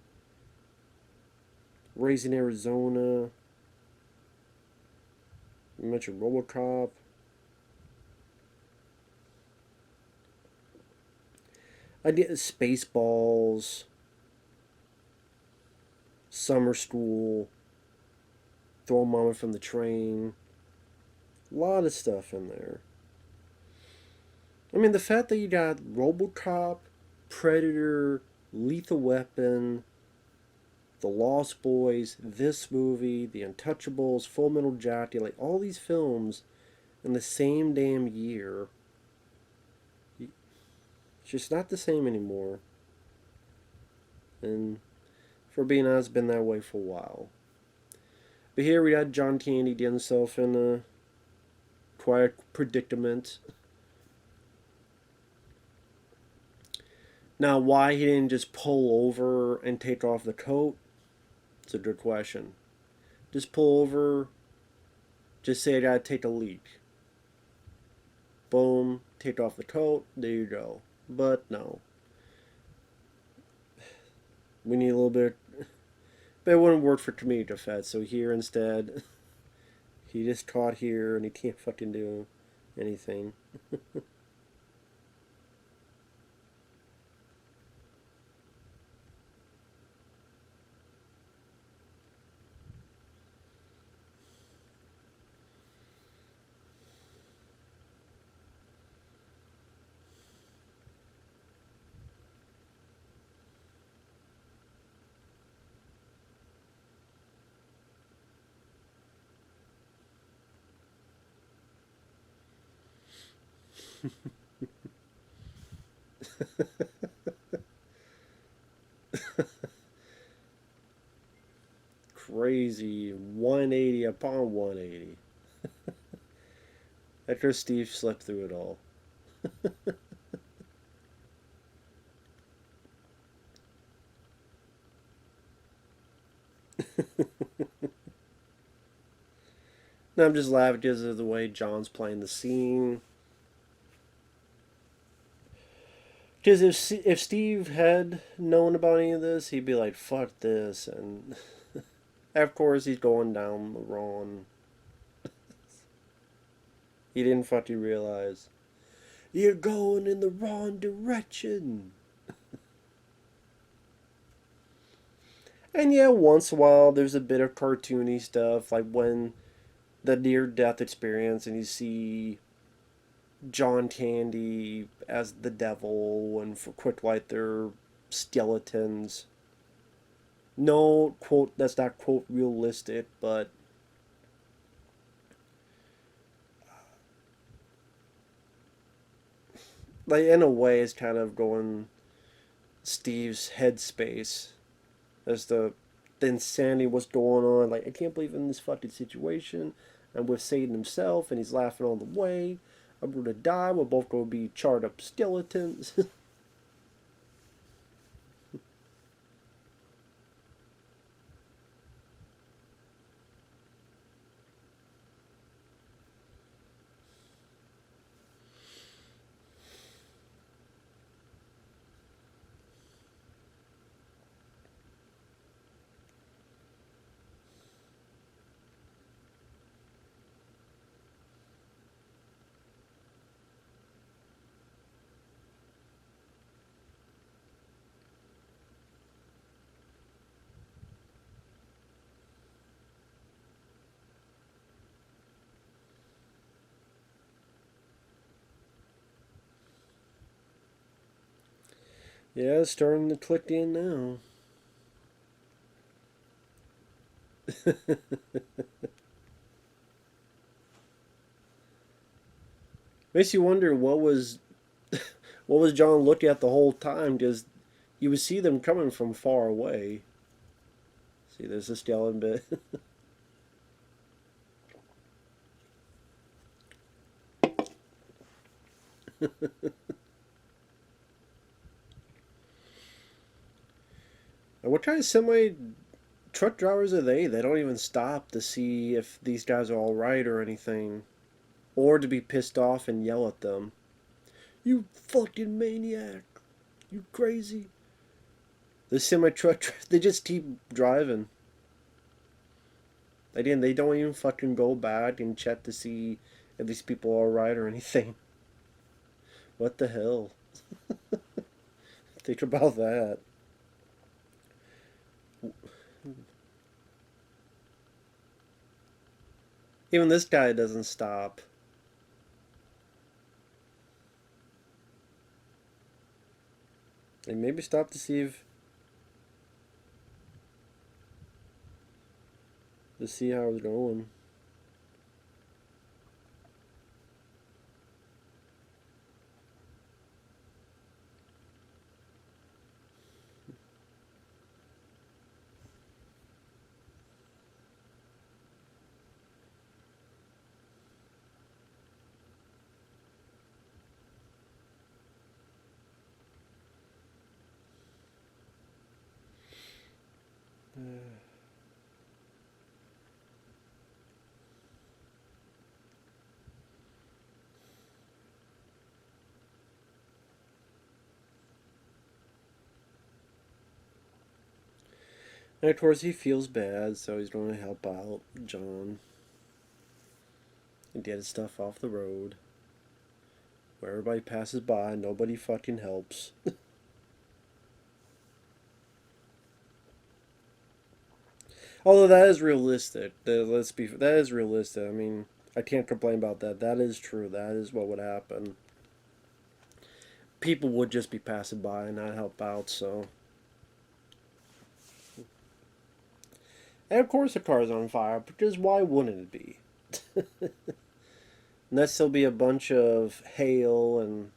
Raising Arizona. I mentioned RoboCop. I did Spaceballs. Summer School. Throw Mama from the Train. A lot of stuff in there. I mean, the fact that you got RoboCop, Predator, Lethal Weapon, The Lost Boys, this movie, The Untouchables, Full Metal Jacket, like all these films in the same damn year. It's just not the same anymore. And for being honest, it's been that way for a while. But here we got John Candy getting himself in a quiet predicament. Now, why he didn't just pull over and take off the coat? It's a good question. Just pull over, just say I gotta take a leak. Boom, take off the coat, there you go. But no. We need a little bit, but it wouldn't work for comedic effect, so here instead, he just caught here and he can't fucking do anything. Crazy 180 upon 180. After Steve slept through it all. And I'm just laughing because of the way John's playing the scene. Because if Steve had known about any of this, he'd be like, fuck this. And of course, he's going down the wrong. He didn't fucking realize. You're going in the wrong direction. And yeah, once in a while, there's a bit of cartoony stuff, like when the near-death experience and you see John Candy as the devil, and for Quick Light, they're skeletons. No, quote, that's not, quote, realistic, but like in a way it's kind of going Steve's headspace as the insanity, what's going on. Like, I can't believe in this fucking situation. I'm with Satan himself and he's laughing all the way. I'm gonna die, we're both gonna be charred up skeletons. Yeah, it's starting to click in now. Makes you wonder what was John looking at the whole time, because you would see them coming from far away. See, there's a skeleton bit. And what kind of semi truck drivers are they? They don't even stop to see if these guys are all right or anything, or to be pissed off and yell at them. You fucking maniac! You crazy! The semi truck, they just keep driving. They don't even fucking go back and check to see if these people are alright or anything. What the hell? Think about that. Even this guy doesn't stop. And maybe stop to see how it's going. And of course, he feels bad, so he's going to help out John and get his stuff off the road. Where everybody passes by, nobody fucking helps. Although that is realistic. That is realistic. I mean, I can't complain about that. That is true. That is what would happen. People would just be passing by and not help out, so. And of course the car's on fire, because why wouldn't it be? Unless there'll be a bunch of hail and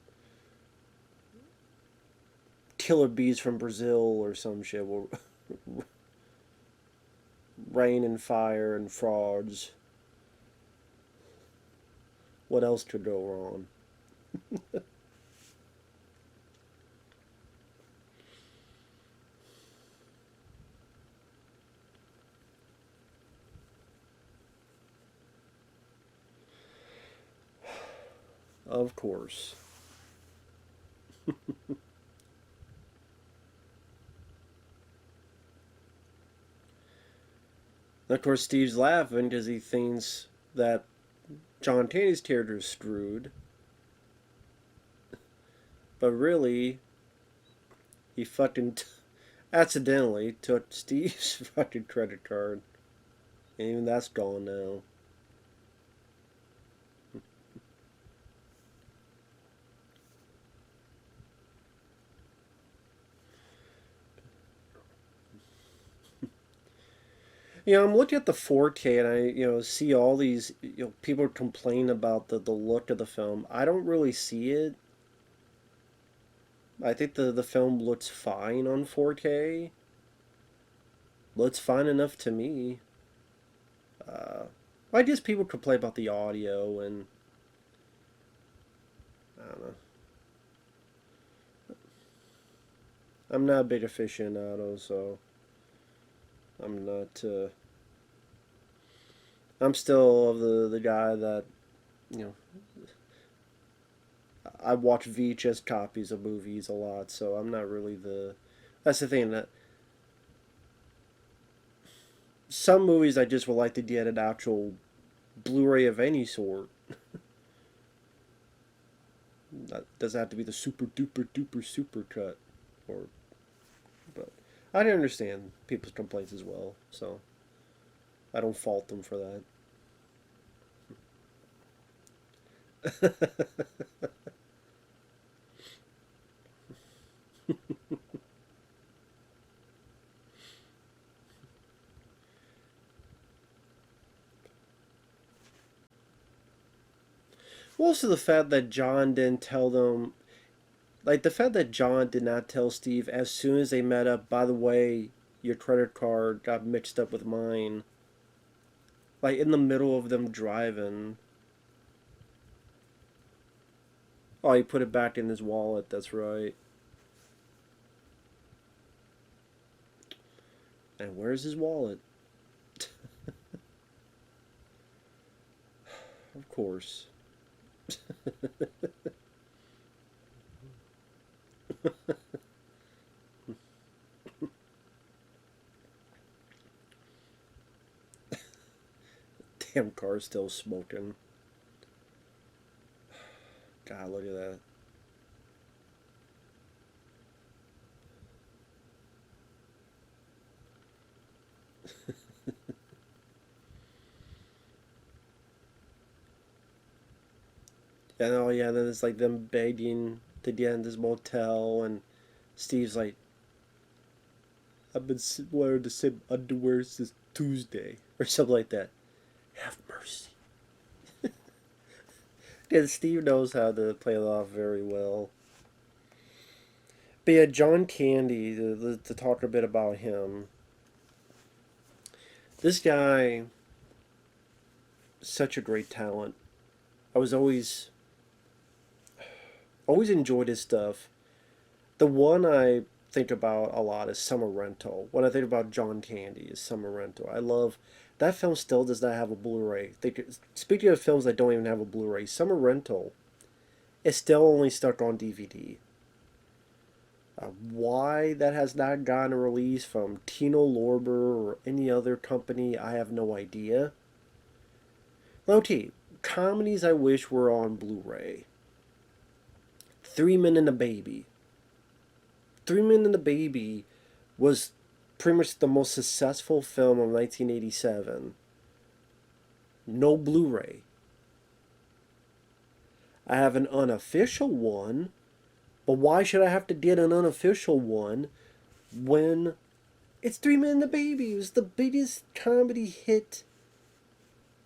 killer bees from Brazil or some shit. Will rain and fire and frogs. What else could go wrong? Of course. And of course, Steve's laughing because he thinks that John Taney's character is screwed. But really, he fucking accidentally took Steve's fucking credit card. And even that's gone now. I'm looking at the 4K and I see all these, people complain about the look of the film. I don't really see it. I think the film looks fine on 4K. Looks fine enough to me. Uh, I guess people complain about the audio and I don't know. I'm not a big aficionado, so I'm not. I'm still the guy that you know. I watch VHS copies of movies a lot, so I'm not really the. That's the thing that some movies I just would like to get an actual Blu-ray of any sort. That doesn't have to be the super duper duper super cut, or but I can understand people's complaints as well, so I don't fault them for that. Also, the fact that John didn't tell them, like the fact that John did not tell Steve as soon as they met up, by the way, your credit card got mixed up with mine. Like in the middle of them driving. Oh, he put it back in his wallet, that's right. And where's his wallet? Of course. Damn car's still smoking. God, look at that. And oh yeah, then it's like them begging to get in this motel, and Steve's like, I've been wearing the same underwear since Tuesday, or something like that. Have mercy. Yeah, Steve knows how to play it off very well. But yeah, John Candy, to talk a bit about him. This guy, such a great talent. I was always enjoyed his stuff. The one I think about a lot is Summer Rental. When I think about John Candy, is Summer Rental. I love that film. Still does not have a Blu-ray. Speaking of films that don't even have a Blu-ray, Summer Rental is still only stuck on DVD. Why that has not gotten a release from Tino Lorber or any other company, I have no idea. Okay, comedies I wish were on Blu-ray. 3 Men and a Baby. 3 Men and a Baby was pretty much the most successful film of 1987. No Blu-ray. I have an unofficial one, but why should I have to get an unofficial one when it's 3 Men and a Baby? It was the biggest comedy hit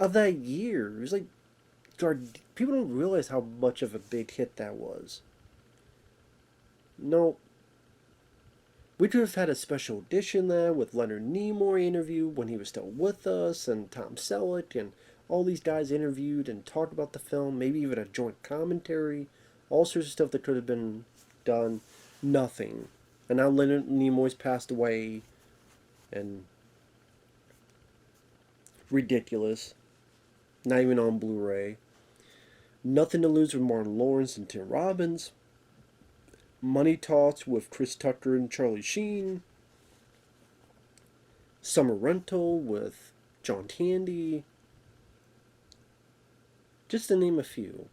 of that year. It was like, people don't realize how much of a big hit that was. No, we could have had a special edition there with Leonard Nimoy interview when he was still with us, and Tom Selleck, and all these guys interviewed and talked about the film. Maybe even a joint commentary. All sorts of stuff that could have been done. Nothing. And now Leonard Nimoy's passed away, and ridiculous. Not even on Blu-ray. Nothing to Lose with Martin Lawrence and Tim Robbins. Money Talks with Chris Tucker and Charlie Sheen. Summer Rental with John Candy. Just to name a few.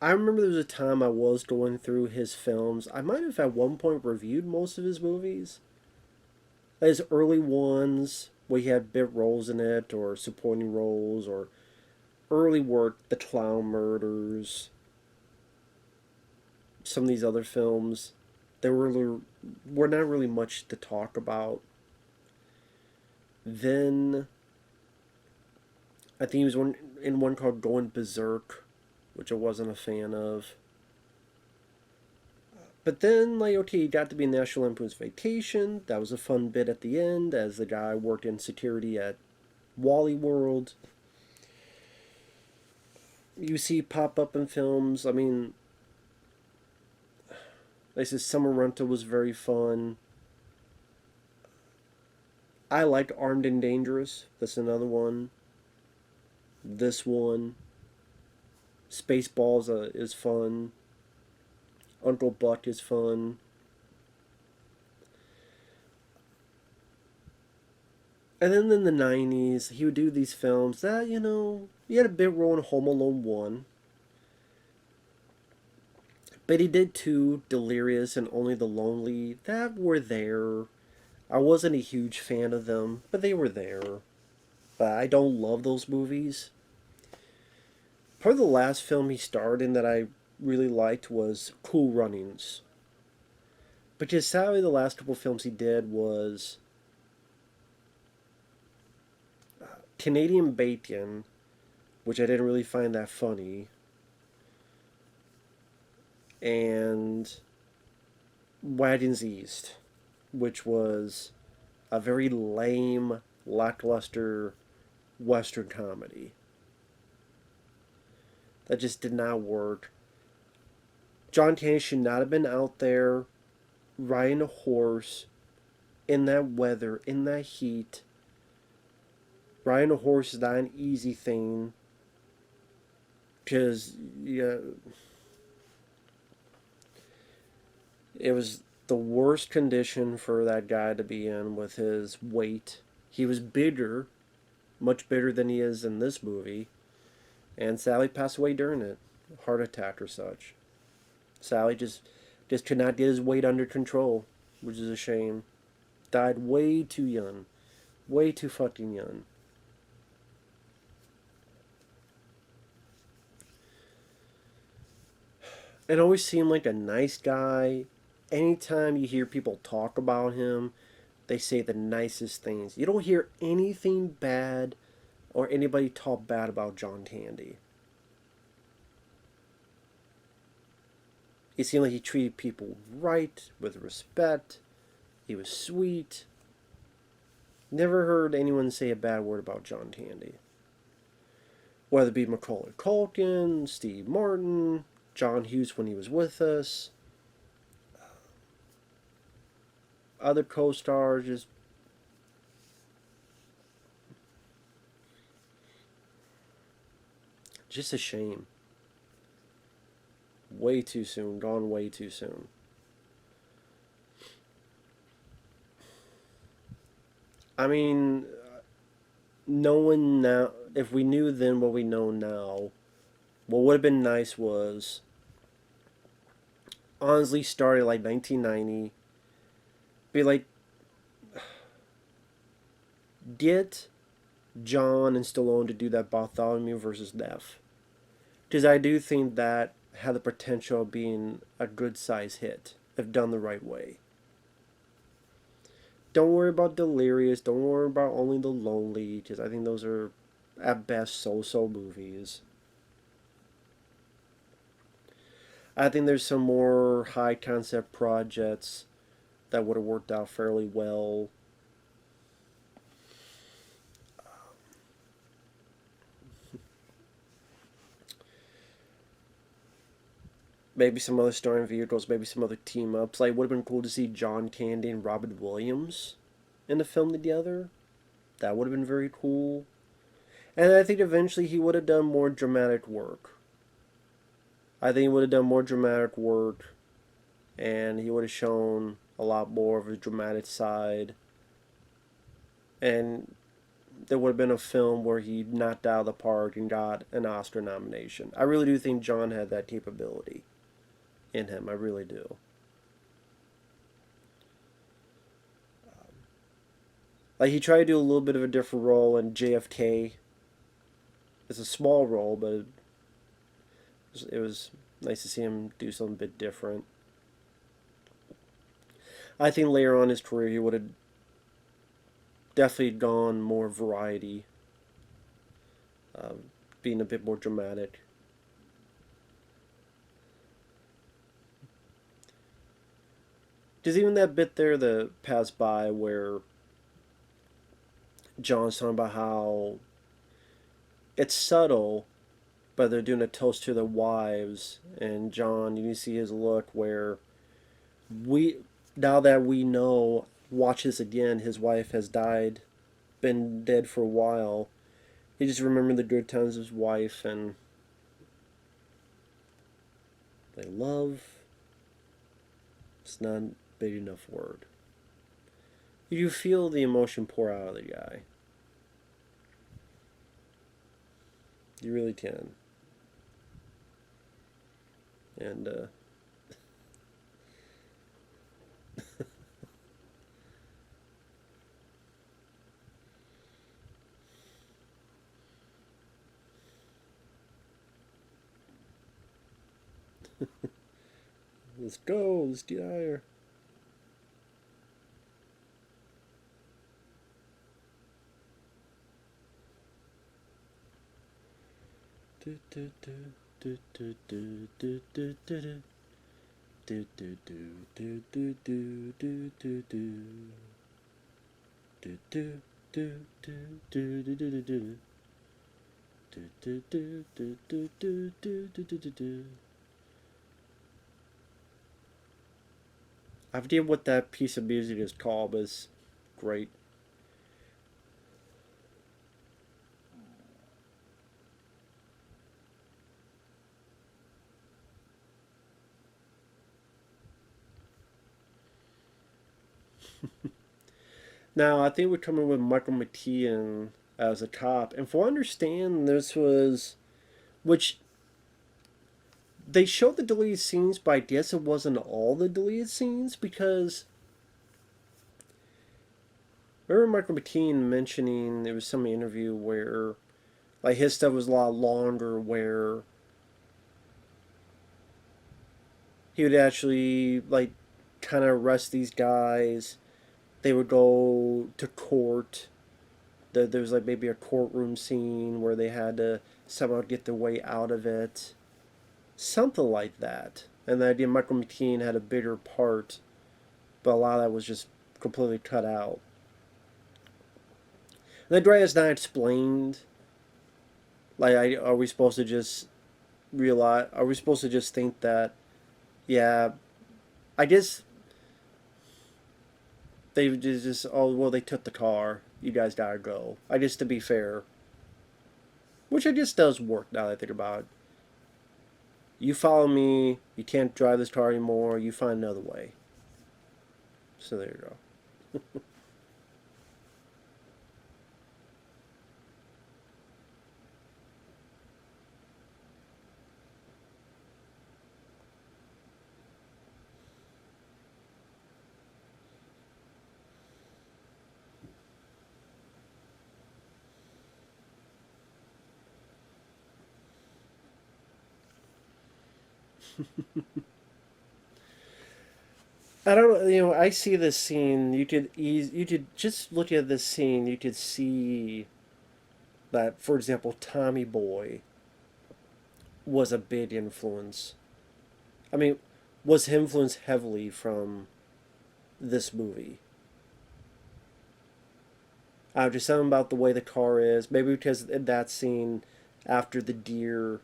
I remember there was a time I was going through his films. I might have at one point reviewed most of his movies. His early ones, where he had bit roles in it, or supporting roles, or early work, The Clown Murders, some of these other films, they were not really much to talk about. Then, I think he was in one called Going Berserk, which I wasn't a fan of. But then, like, okay, he got to be in National Lampoon's Vacation. That was a fun bit at the end, as the guy worked in security at Wally World. You see pop up in films. I mean, like I said, Summer Rental was very fun. I liked Armed and Dangerous. That's another one. This one. Spaceballs is fun. Uncle Buck is fun. And then in the 90s, he would do these films that, he had a big role in Home Alone 1. But he did 2, Delirious and Only the Lonely, that were there. I wasn't a huge fan of them, but they were there. But I don't love those movies. Probably the last film he starred in that I really liked was Cool Runnings. But just sadly, the last couple films he did was Canadian Bacon, which I didn't really find that funny, and Wagons East, which was a very lame, lackluster Western comedy. That just did not work. John Candy should not have been out there riding a horse in that weather, in that heat. Riding a horse is not an easy thing. Because, yeah, it was the worst condition for that guy to be in with his weight. He was bigger, much bigger than he is in this movie. And Sally passed away during it. Heart attack or such. Sally just could not get his weight under control, which is a shame. Died way too young. Way too fucking young. It always seemed like a nice guy. Anytime you hear people talk about him, they say the nicest things. You don't hear anything bad or anybody talk bad about John Candy. It seemed like he treated people right, with respect. He was sweet. Never heard anyone say a bad word about John Candy. Whether it be Macaulay Culkin, Steve Martin, John Hughes when he was with us, other co-stars, just a shame. Way too soon, gone way too soon. I mean, knowing now, if we knew then what we know now, what would have been nice was, honestly, started like 1990, be like, get John and Stallone to do that Bartholomew versus Neff. Because I do think that had the potential of being a good size hit if done the right way. Don't worry about Delirious. Don't worry about Only the Lonely, because I think those are at best so-so movies. I think there's some more high concept projects that would have worked out fairly well. Maybe some other starring vehicles, maybe some other team ups. Like, it would have been cool to see John Candy and Robin Williams in the film together. That would have been very cool. And I think eventually he would have done more dramatic work. I think he would have done more dramatic work, and he would have shown a lot more of his dramatic side. And there would have been a film where he knocked out of the park and got an Oscar nomination. I really do think John had that capability in him. I really do. Like, he tried to do a little bit of a different role in JFK. It's a small role, but it was nice to see him do something a bit different. I think later on in his career he would have definitely gone more variety, being a bit more dramatic. There's even that bit there that passed by where John's talking about how it's subtle, but they're doing a toast to their wives, and John, you see his look where we now that we know, watch this again, his wife has died, been dead for a while. He just remembered the good times of his wife, and they love. It's not a big enough word. You feel the emotion pour out of the guy. You really can. And let's go, let's get out of here. I forget what that piece of music is called, but it's great. Now, I think we're coming with Michael McKean as a cop. And for I understand, this was. Which. They showed the deleted scenes, but I guess it wasn't all the deleted scenes because. Remember Michael McKean mentioning there was some interview where. Like, his stuff was a lot longer, where. He would actually, like, kind of arrest these guys. They would go to court. There was like maybe a courtroom scene where they had to somehow get their way out of it, something like that. And the idea Michael McKean had a bigger part, but a lot of that was just completely cut out. And the Dre is not explained. Like, are we supposed to just realize? Are we supposed to just think that? Yeah, I guess they just oh well they took the car. You guys gotta go. I guess to be fair, which I guess does work now that I think about it. You follow me. You can't drive this car anymore. You find another way. So there you go. I don't. I see this scene. You could just look at this scene. You could see that, for example, Tommy Boy was a big influence. I mean, was influenced heavily from this movie. Just something about the way the car is. Maybe because in that scene, after the deer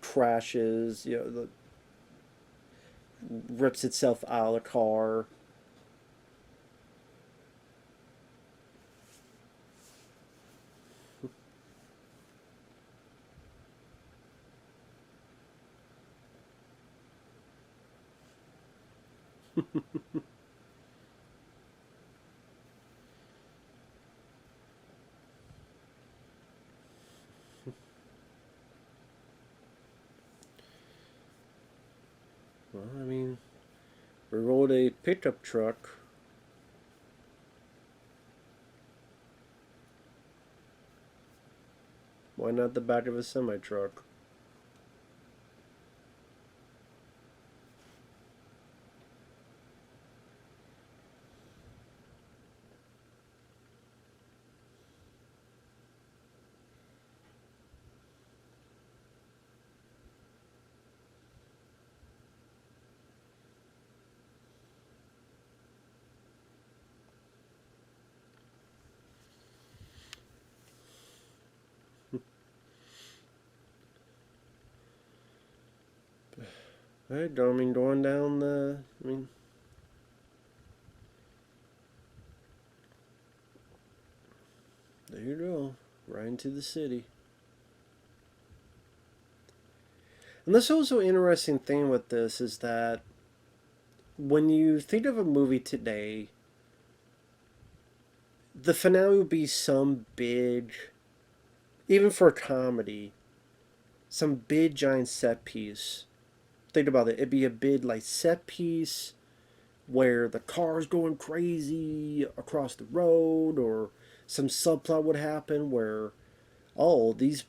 crashes, rips itself out of the car. Well, I mean, we rode a pickup truck. Why not the back of a semi-truck? Right, I mean, going down the, I mean, there you go, right into the city. And that's also an interesting thing with this is that when you think of a movie today, the finale would be some big, even for a comedy, some big giant set piece. Think about it. It'd be a big like set piece where the car's going crazy across the road, or some subplot would happen where, oh, these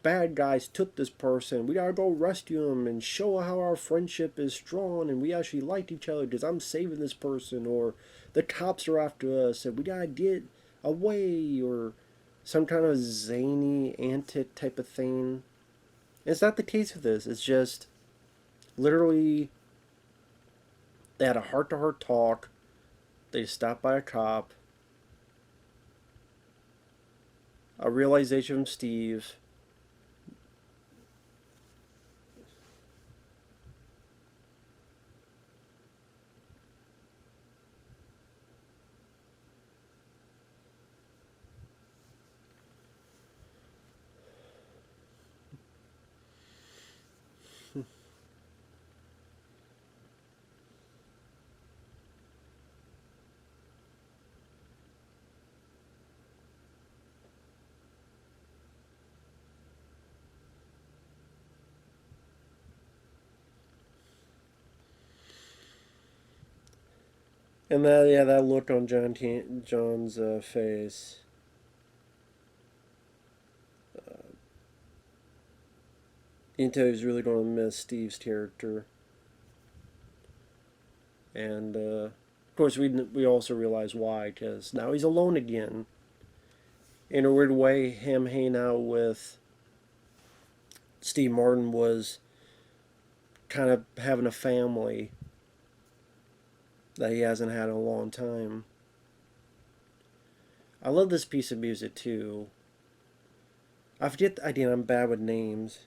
bad guys took this person. We gotta go rescue him and show how our friendship is strong and we actually like each other because I'm saving this person, or the cops are after us and we gotta get away, or some kind of zany antic type of thing. It's not the case with this. It's just literally they had a heart to heart talk. They stopped by a cop. A realization from Steve. And that, yeah, that look on John's face. You can tell he's really going to miss Steve's character. And of course, we also realize why, because now he's alone again. In a weird way, him hanging out with Steve Martin was kind of having a family that he hasn't had in a long time. I love this piece of music too. I forget. Again, I'm bad with names.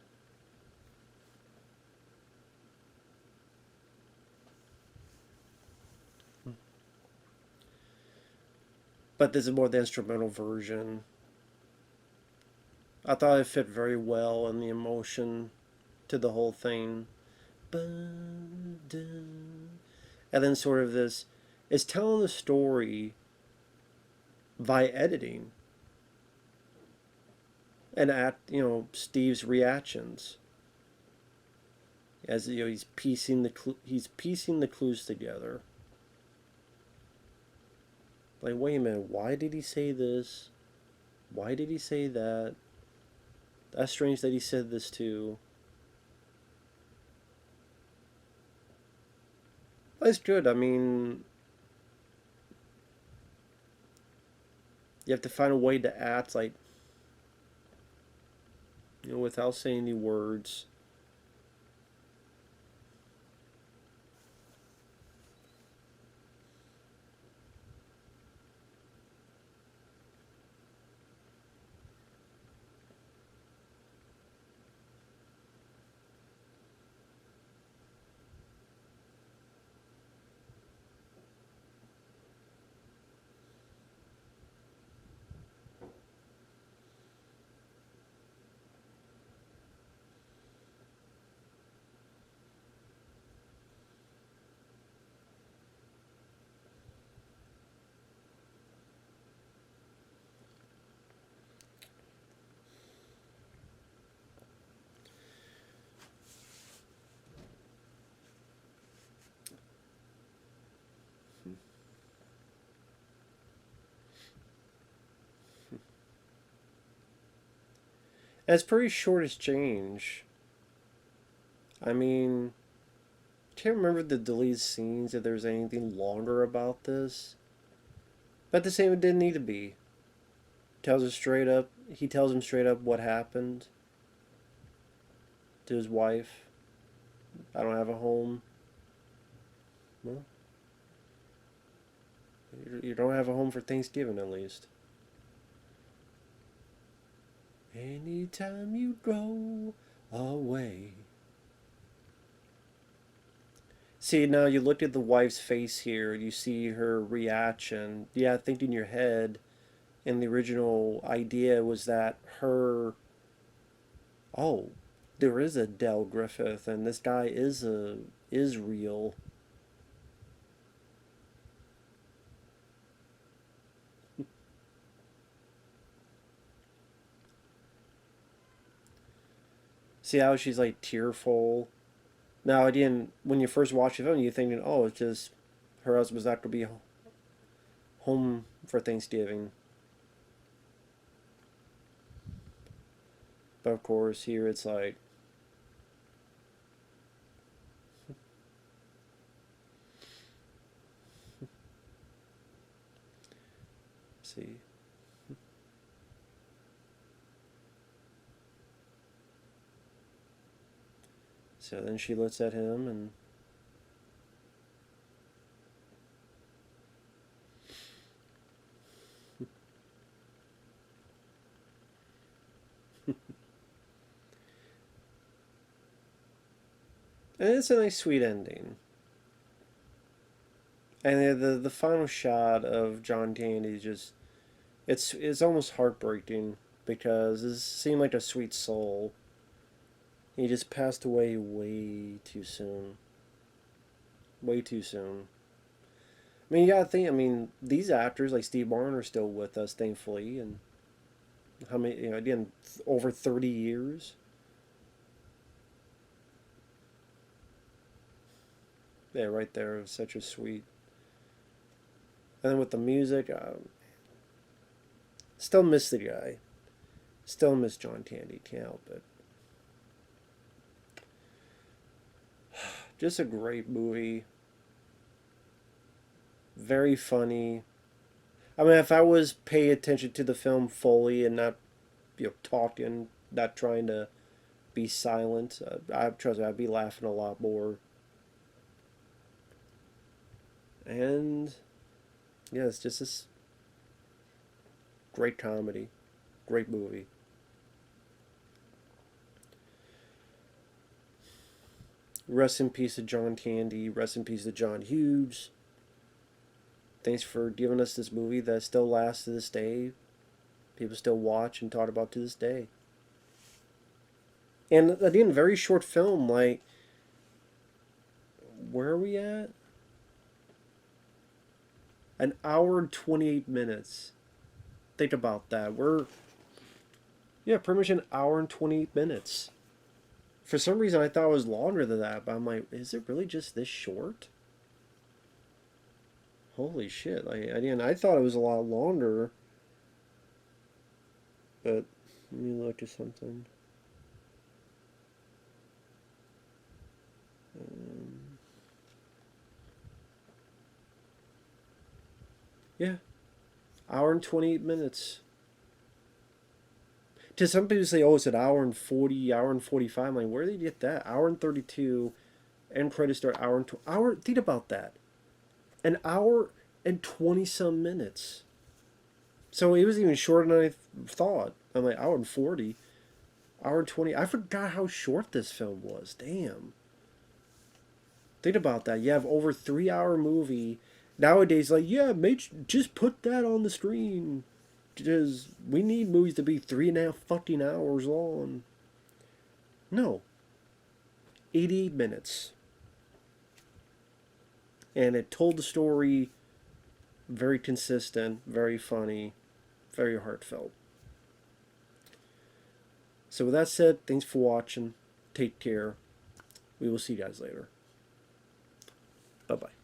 But this is more the instrumental version. I thought it fit very well in the emotion to the whole thing. And then sort of this is telling the story by editing and at Steve's reactions as he's piecing the clues together. Like, wait a minute, why did he say this? Why did he say that? That's strange that he said this too. That's good. I mean, you have to find a way to act like, without saying any words. And it's pretty short exchange. I mean, can't remember the deleted scenes if there's anything longer about this. But at the same, it didn't need to be. Tells us straight up. He tells him straight up what happened to his wife. I don't have a home. Well, you don't have a home for Thanksgiving, at least. Anytime you go away. See, now you look at the wife's face here, you see her reaction. Yeah, I think in your head, and the original idea was that her, oh, there is a Del Griffith, and this guy is real. See how she's like tearful. Now, again, when you first watch the film, you're thinking, oh, it's just her husband's not going to be home for Thanksgiving. But of course, here it's like, see. So then she looks at him and it's a nice sweet ending. And the final shot of John Candy just it's almost heartbreaking because this seemed like a sweet soul. He just passed away way too soon. Way too soon. I mean, you gotta think. I mean, these actors like Steve Martin are still with us, thankfully, and how many? You know, again, over 30 years. Yeah, right there. It was such a sweet. And then with the music, still miss the guy. Still miss John Candy. Can't help it. Just a great movie. Very funny. I mean, if I was paying attention to the film fully and not, talking, not trying to be silent, I trust me, I'd be laughing a lot more. And yeah, it's just this great comedy, great movie. Rest in peace to John Candy. Rest in peace to John Hughes. Thanks for giving us this movie that still lasts to this day. People still watch and talk about to this day. And again, very short film. Like, where are we at? An hour and 28 minutes. Think about that. Yeah, pretty much an hour and 28 minutes. For some reason, I thought it was longer than that, but I'm like, is it really just this short? Holy shit. Like, again, I thought it was a lot longer. But let me look at something. Yeah. Hour and 28 minutes. To some people say, oh, it's an hour and 40, hour and 45. I'm like, where did they get that? Hour and 32. End credits start hour and... hour. Think about that. An hour and 20 some minutes. So it was even shorter than I thought. I'm like, hour and 40. Hour and 20. I forgot how short this film was. Damn. Think about that. You have over 3 hour movie. Nowadays, like, yeah, just put that on the screen. Because we need movies to be 3.5 fucking hours long. No. 88 minutes. And it told the story very consistent, very funny, very heartfelt. So with that said, thanks for watching. Take care. We will see you guys later. Bye-bye.